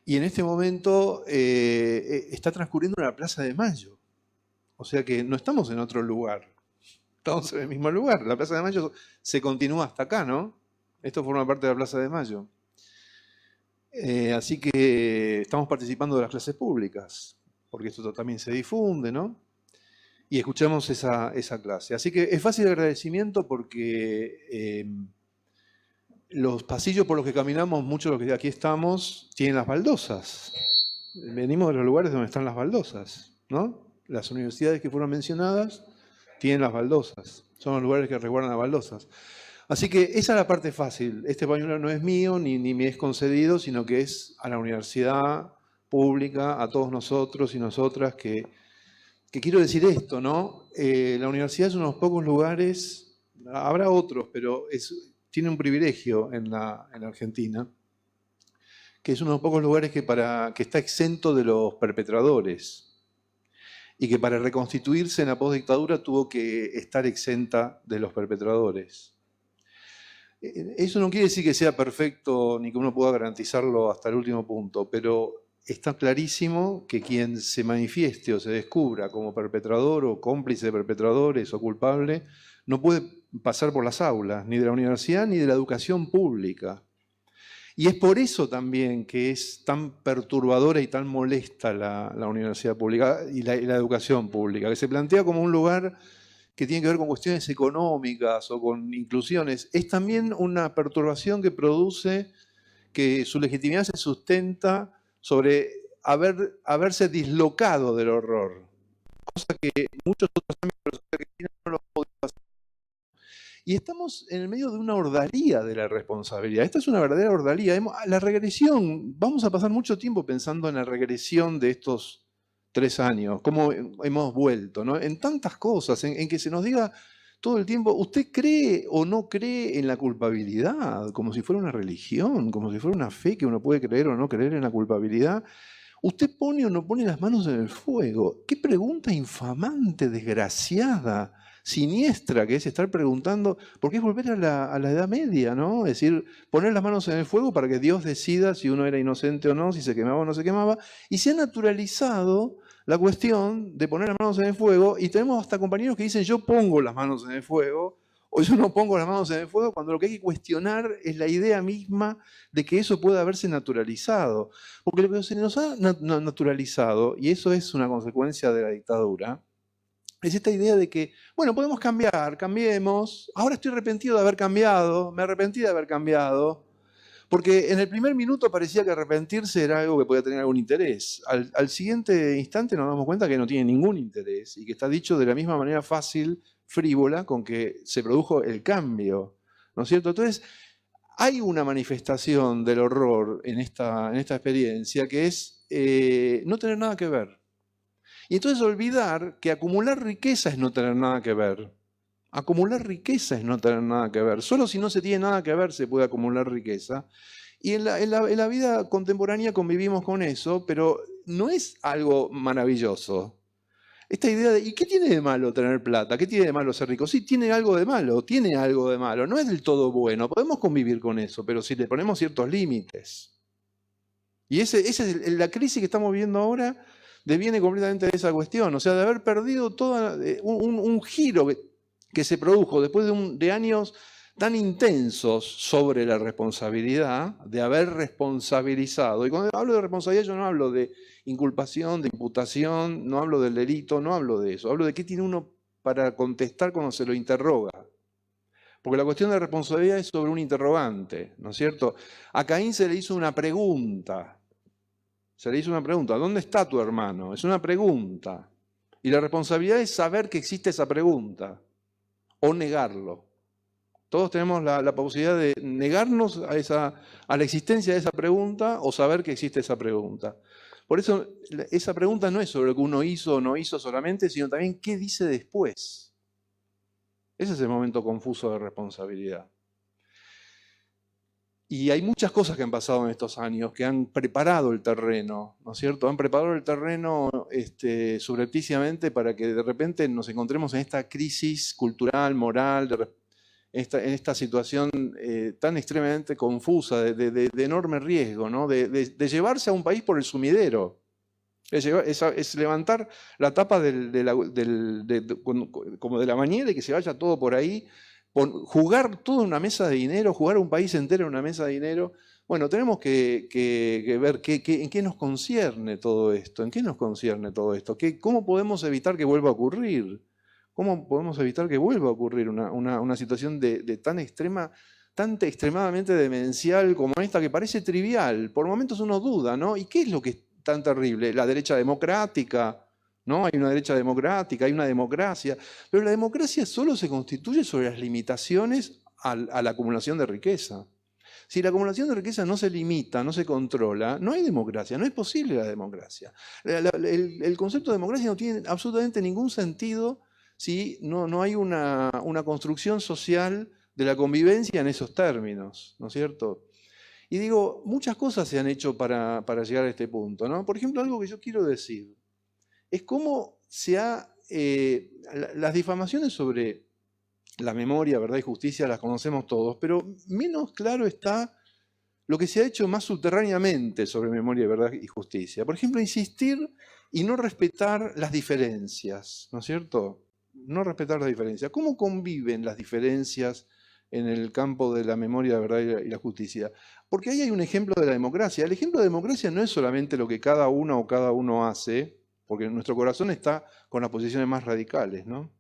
D: Y en este momento está transcurriendo en la Plaza de Mayo. O sea que no estamos en otro lugar. Estamos en el mismo lugar. La Plaza de Mayo se continúa hasta acá, ¿no? Esto forma parte de la Plaza de Mayo. Así que estamos participando de las clases públicas, porque esto también se difunde, ¿no? Y escuchamos esa clase. Así que es fácil el agradecimiento porque los pasillos por los que caminamos, muchos de los que aquí estamos, tienen las baldosas. Venimos de los lugares donde están las baldosas, ¿no? Las universidades que fueron mencionadas tienen las baldosas. Son los lugares que resguardan las baldosas. Así que esa es la parte fácil. Este pañuelo no es mío ni me es concedido, sino que es a la universidad pública, a todos nosotros y nosotras que quiero decir esto, ¿no? La universidad es uno de los pocos lugares, habrá otros, pero tiene un privilegio en la Argentina, que es uno de los pocos lugares que está exento de los perpetradores y que para reconstituirse en la postdictadura tuvo que estar exenta de los perpetradores. Eso no quiere decir que sea perfecto ni que uno pueda garantizarlo hasta el último punto, pero está clarísimo que quien se manifieste o se descubra como perpetrador o cómplice de perpetradores o culpable no puede pasar por las aulas, ni de la universidad ni de la educación pública. Y es por eso también que es tan perturbadora y tan molesta la universidad pública y la educación pública, que se plantea como un lugar que tiene que ver con cuestiones económicas o con inclusiones. Es también una perturbación que produce que su legitimidad se sustenta sobre haberse dislocado del horror, cosa que muchos otros ámbitos de la Argentina no lo podemos hacer. Y estamos en el medio de una ordalía de la responsabilidad. Esta es una verdadera ordalía. La regresión, vamos a pasar mucho tiempo pensando en la regresión de estos 3 años, cómo hemos vuelto, ¿no? En tantas cosas, en que se nos diga todo el tiempo, ¿usted cree o no cree en la culpabilidad? Como si fuera una religión, como si fuera una fe que uno puede creer o no creer en la culpabilidad. ¿Usted pone o no pone las manos en el fuego? Qué pregunta infamante, desgraciada, siniestra que es estar preguntando, porque es volver a la Edad Media, ¿no? Es decir, poner las manos en el fuego para que Dios decida si uno era inocente o no, si se quemaba o no se quemaba, y se ha naturalizado la cuestión de poner las manos en el fuego, y tenemos hasta compañeros que dicen yo pongo las manos en el fuego, o yo no pongo las manos en el fuego, cuando lo que hay que cuestionar es la idea misma de que eso pueda haberse naturalizado. Porque lo que se nos ha naturalizado, y eso es una consecuencia de la dictadura, es esta idea de que, bueno, podemos cambiar, cambiemos, ahora estoy arrepentido de haber cambiado, me arrepentí de haber cambiado, porque en el primer minuto parecía que arrepentirse era algo que podía tener algún interés. Al siguiente instante nos damos cuenta que no tiene ningún interés y que está dicho de la misma manera fácil, frívola, con que se produjo el cambio, ¿no es cierto? Entonces, hay una manifestación del horror en esta experiencia que es no tener nada que ver. Y entonces olvidar que acumular riqueza es no tener nada que ver. Acumular riqueza es no tener nada que ver. Solo si no se tiene nada que ver se puede acumular riqueza. Y en la vida contemporánea convivimos con eso, pero no es algo maravilloso. Esta idea de, ¿y qué tiene de malo tener plata? ¿Qué tiene de malo ser rico? Sí, tiene algo de malo, No es del todo bueno, podemos convivir con eso, pero si le ponemos ciertos límites. Y esa es la crisis que estamos viendo ahora, deviene completamente de esa cuestión. O sea, de haber perdido todo un giro que se produjo después de años tan intensos sobre la responsabilidad, de haber responsabilizado. Y cuando hablo de responsabilidad yo no hablo de inculpación, de imputación, no hablo del delito, no hablo de eso. Hablo de qué tiene uno para contestar cuando se lo interroga. Porque la cuestión de responsabilidad es sobre un interrogante, ¿no es cierto? A Caín se le hizo una pregunta. Se le hizo una pregunta. ¿Dónde está tu hermano? Es una pregunta. Y la responsabilidad es saber que existe esa pregunta o negarlo. Todos tenemos la posibilidad de negarnos a la existencia de esa pregunta o saber que existe esa pregunta. Por eso esa pregunta no es sobre lo que uno hizo o no hizo solamente, sino también qué dice después. Ese es el momento confuso de responsabilidad. Y hay muchas cosas que han pasado en estos años que han preparado el terreno, ¿no es cierto? Han preparado el terreno subrepticiamente para que de repente nos encontremos en esta crisis cultural, moral, en esta situación tan extremadamente confusa, de enorme riesgo, ¿no? de llevarse a un país por el sumidero. Es levantar la tapa como de la bañera y que se vaya todo por ahí, jugar toda una mesa de dinero, jugar un país entero en una mesa de dinero. Bueno, tenemos que ver en qué nos concierne todo esto, cómo podemos evitar que vuelva a ocurrir. ¿Cómo podemos evitar que vuelva a ocurrir una situación de tan extremadamente demencial como esta, que parece trivial? Por momentos uno duda, ¿no? ¿Y qué es lo que es tan terrible? La derecha democrática, ¿no? Hay una derecha democrática, hay una democracia, pero la democracia solo se constituye sobre las limitaciones a la acumulación de riqueza. Si la acumulación de riqueza no se limita, no se controla, no hay democracia, no es posible la democracia. El concepto de democracia no tiene absolutamente ningún sentido si no hay una construcción social de la convivencia en esos términos, ¿no es cierto? Y digo, muchas cosas se han hecho para llegar a este punto, ¿no? Por ejemplo, algo que yo quiero decir es cómo las difamaciones sobre la memoria, verdad y justicia las conocemos todos, pero menos claro está lo que se ha hecho más subterráneamente sobre memoria, verdad y justicia. Por ejemplo, insistir y no respetar las diferencias, ¿no es cierto? No respetar las diferencias. ¿Cómo conviven las diferencias en el campo de la memoria, la verdad y la justicia? Porque ahí hay un ejemplo de la democracia. El ejemplo de democracia no es solamente lo que cada una o cada uno hace, porque nuestro corazón está con las posiciones más radicales, ¿no?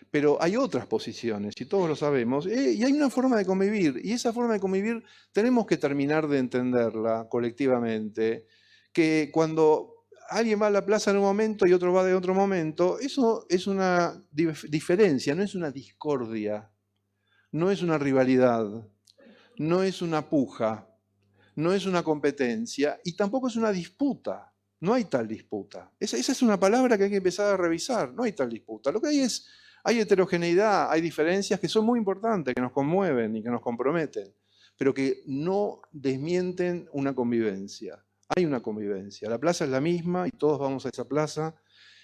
D: Pero hay otras posiciones, y todos lo sabemos, y hay una forma de convivir, y esa forma de convivir tenemos que terminar de entenderla colectivamente, que cuando alguien va a la plaza en un momento y otro va de otro momento, eso es una diferencia, no es una discordia, no es una rivalidad, no es una puja, no es una competencia, y tampoco es una disputa. No hay tal disputa. Esa es una palabra que hay que empezar a revisar. No hay tal disputa. Lo que hay heterogeneidad, hay diferencias que son muy importantes, que nos conmueven y que nos comprometen, pero que no desmienten una convivencia. hay una convivencia. La plaza es la misma y todos vamos a esa plaza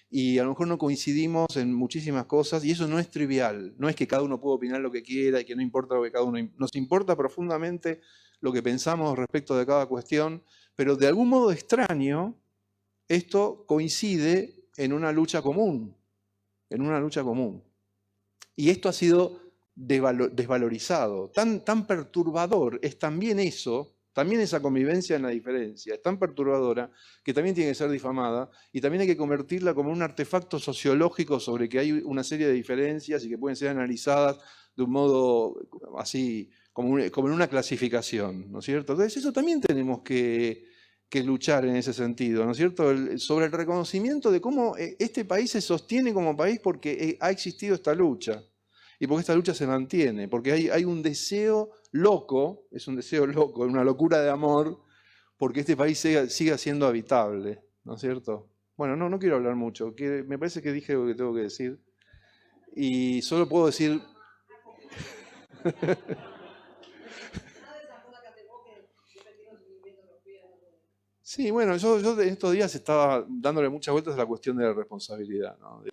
D: y a lo mejor no coincidimos en muchísimas cosas y eso no es trivial. No es que cada uno pueda opinar lo que quiera y que no importa lo que cada uno... Nos importa profundamente lo que pensamos respecto de cada cuestión, pero de algún modo extraño, esto coincide en una lucha común, Y esto ha sido desvalorizado. Tan perturbador es también eso, también esa convivencia en la diferencia, es tan perturbadora que también tiene que ser difamada y también hay que convertirla como un artefacto sociológico sobre que hay una serie de diferencias y que pueden ser analizadas de un modo así, como en una clasificación, ¿no es cierto? Entonces eso también tenemos que luchar en ese sentido, ¿no es cierto? Sobre el reconocimiento de cómo este país se sostiene como país porque ha existido esta lucha y porque esta lucha se mantiene, porque hay un deseo loco, es un deseo loco, una locura de amor, porque este país siga siendo habitable, ¿no es cierto? Bueno, no quiero hablar mucho, me parece que dije lo que tengo que decir y solo puedo decir... Sí, bueno, yo en estos días estaba dándole muchas vueltas a la cuestión de la responsabilidad, ¿no?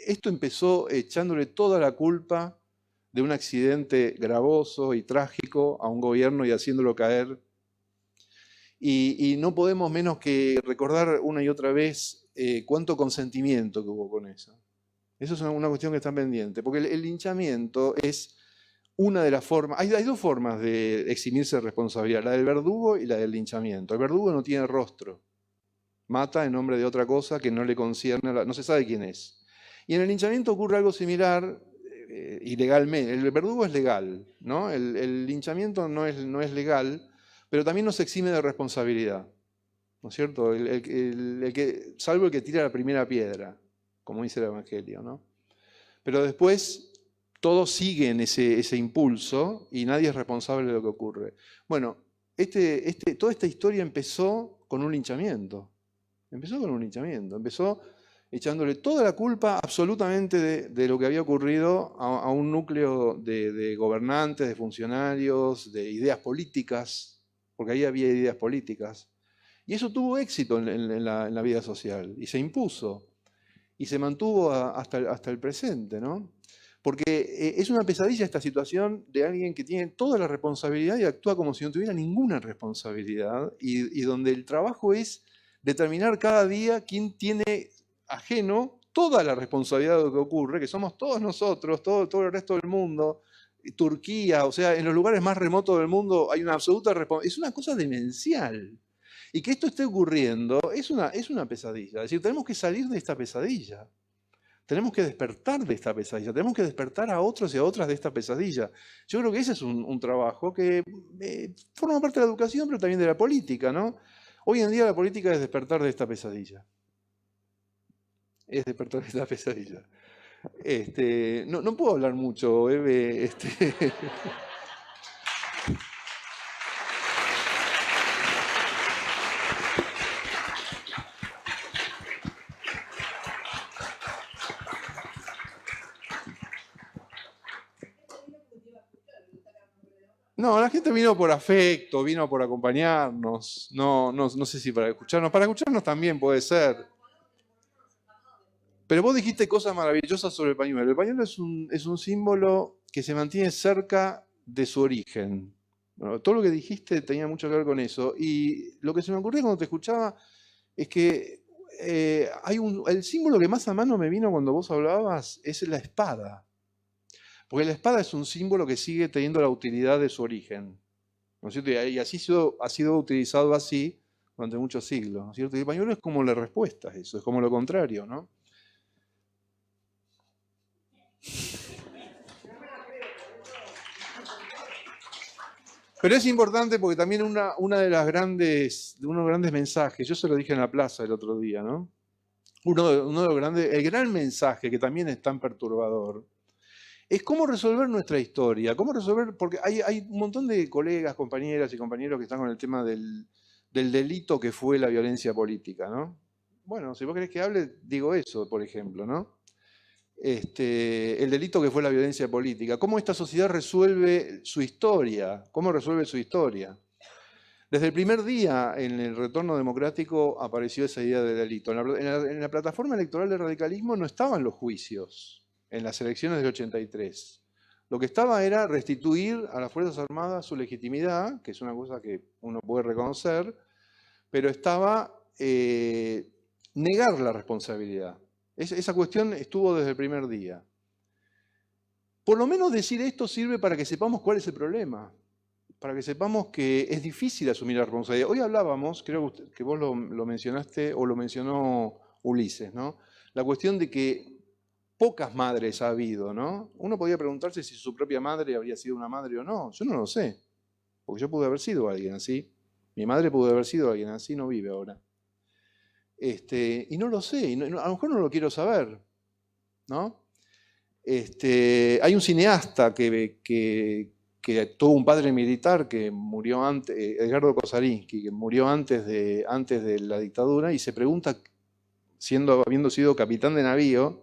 D: Esto empezó echándole toda la culpa de un accidente gravoso y trágico a un gobierno y haciéndolo caer. Y no podemos menos que recordar una y otra vez cuánto consentimiento que hubo con eso. Eso es una cuestión que está pendiente, porque el linchamiento es una de las formas, hay dos formas de eximirse de responsabilidad, la del verdugo y la del linchamiento. El verdugo no tiene rostro, mata en nombre de otra cosa que no le concierne, no se sabe quién es. Y en el linchamiento ocurre algo similar, ilegalmente. El verdugo es legal, ¿no? El linchamiento no es legal, pero también nos exime de responsabilidad, ¿no es cierto? Salvo el que tira la primera piedra, como dice el Evangelio, ¿no? Pero después todos siguen ese impulso y nadie es responsable de lo que ocurre. Bueno, toda esta historia empezó con un linchamiento. Empezó echándole toda la culpa absolutamente de lo que había ocurrido a un núcleo de gobernantes, de funcionarios, de ideas políticas, porque ahí había ideas políticas. Y eso tuvo éxito en la vida social y se impuso y se mantuvo hasta el presente, ¿no? Porque es una pesadilla esta situación de alguien que tiene toda la responsabilidad y actúa como si no tuviera ninguna responsabilidad y donde el trabajo es determinar cada día quién tiene ajeno toda la responsabilidad de lo que ocurre, que somos todos nosotros, todo el resto del mundo, Turquía, o sea, en los lugares más remotos del mundo hay una absoluta responsabilidad. Es una cosa demencial. Y que esto esté ocurriendo es una pesadilla. Es decir, tenemos que salir de esta pesadilla. Tenemos que despertar de esta pesadilla, tenemos que despertar a otros y a otras de esta pesadilla. Yo creo que ese es un trabajo que forma parte de la educación, pero también de la política, ¿no? Hoy en día la política es despertar de esta pesadilla. Es despertar de esta pesadilla. No puedo hablar mucho, Eve. No, la gente vino por afecto, vino por acompañarnos, no sé si para escucharnos también puede ser. Pero vos dijiste cosas maravillosas sobre el pañuelo. El pañuelo es un símbolo que se mantiene cerca de su origen. Bueno, todo lo que dijiste tenía mucho que ver con eso. Y lo que se me ocurrió cuando te escuchaba es que el símbolo que más a mano me vino cuando vos hablabas es la espada. Porque la espada es un símbolo que sigue teniendo la utilidad de su origen, ¿no es cierto? Y así ha sido utilizado así durante muchos siglos, ¿no es cierto? Y el pañuelo es como la respuesta a eso, es como lo contrario, ¿no? Pero es importante porque también uno de los grandes mensajes, yo se lo dije en la plaza el otro día, ¿no? Uno de los grandes, el gran mensaje que también es tan perturbador, es cómo resolver nuestra historia, porque hay un montón de colegas, compañeras y compañeros que están con el tema del delito que fue la violencia política, ¿no? Bueno, si vos querés que hable, digo eso, por ejemplo, ¿no? El delito que fue la violencia política, cómo esta sociedad resuelve su historia, Desde el primer día en el retorno democrático apareció esa idea del delito. En la plataforma electoral del radicalismo no estaban los juicios en las elecciones del 83. Lo que estaba era restituir a las Fuerzas Armadas su legitimidad, que es una cosa que uno puede reconocer, pero estaba negar la responsabilidad. Esa cuestión estuvo desde el primer día. Por lo menos decir esto sirve para que sepamos cuál es el problema, para que sepamos que es difícil asumir la responsabilidad. Hoy hablábamos, creo que vos lo mencionaste o lo mencionó Ulises, ¿no? La cuestión de que pocas madres ha habido, ¿no? Uno podía preguntarse si su propia madre habría sido una madre o no. Yo no lo sé, porque yo pude haber sido alguien así. Mi madre pudo haber sido alguien así, no vive ahora. Y no lo sé, y a lo mejor no lo quiero saber, ¿no? Hay un cineasta que tuvo un padre militar que murió antes, Edgardo Kosarinsky, que murió antes de la dictadura, y se pregunta, habiendo sido capitán de navío,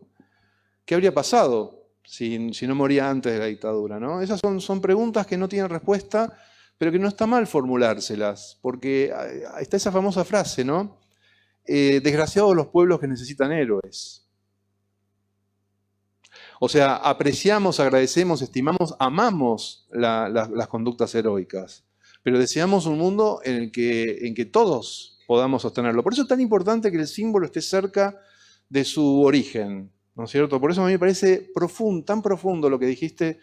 D: ¿qué habría pasado si no moría antes de la dictadura, ¿no? Esas son preguntas que no tienen respuesta, pero que no está mal formulárselas, porque está esa famosa frase, ¿no? Desgraciados los pueblos que necesitan héroes. O sea, apreciamos, agradecemos, estimamos, amamos las conductas heroicas, pero deseamos un mundo en el que todos podamos sostenerlo. Por eso es tan importante que el símbolo esté cerca de su origen, ¿no es cierto? Por eso a mí me parece tan profundo lo que dijiste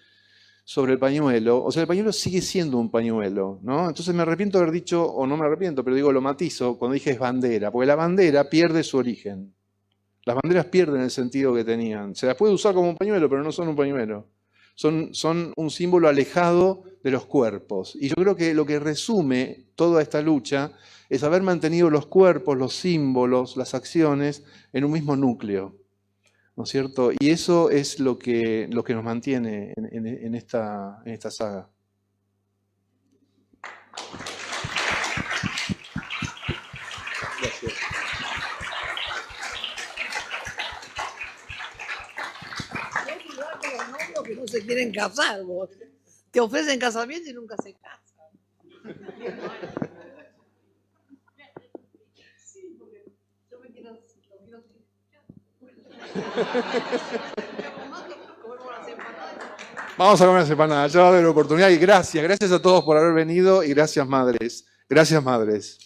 D: sobre el pañuelo. O sea, el pañuelo sigue siendo un pañuelo, ¿no? Entonces me arrepiento de haber dicho, o no me arrepiento, pero digo, lo matizo cuando dije es bandera, porque la bandera pierde su origen. Las banderas pierden el sentido que tenían. Se las puede usar como un pañuelo, pero no son un pañuelo. Son un símbolo alejado de los cuerpos. Y yo creo que lo que resume toda esta lucha es haber mantenido los cuerpos, los símbolos, las acciones en un mismo núcleo, ¿no es cierto? Y eso es lo que nos mantiene en esta saga. Gracias.
E: Que no se quieren casar, vos. Te ofrecen casamiento y nunca se casan. Sí, porque yo me quiero
D: Vamos a comer las empanadas, ya va a haber oportunidad y gracias a todos por haber venido y gracias madres. Gracias madres.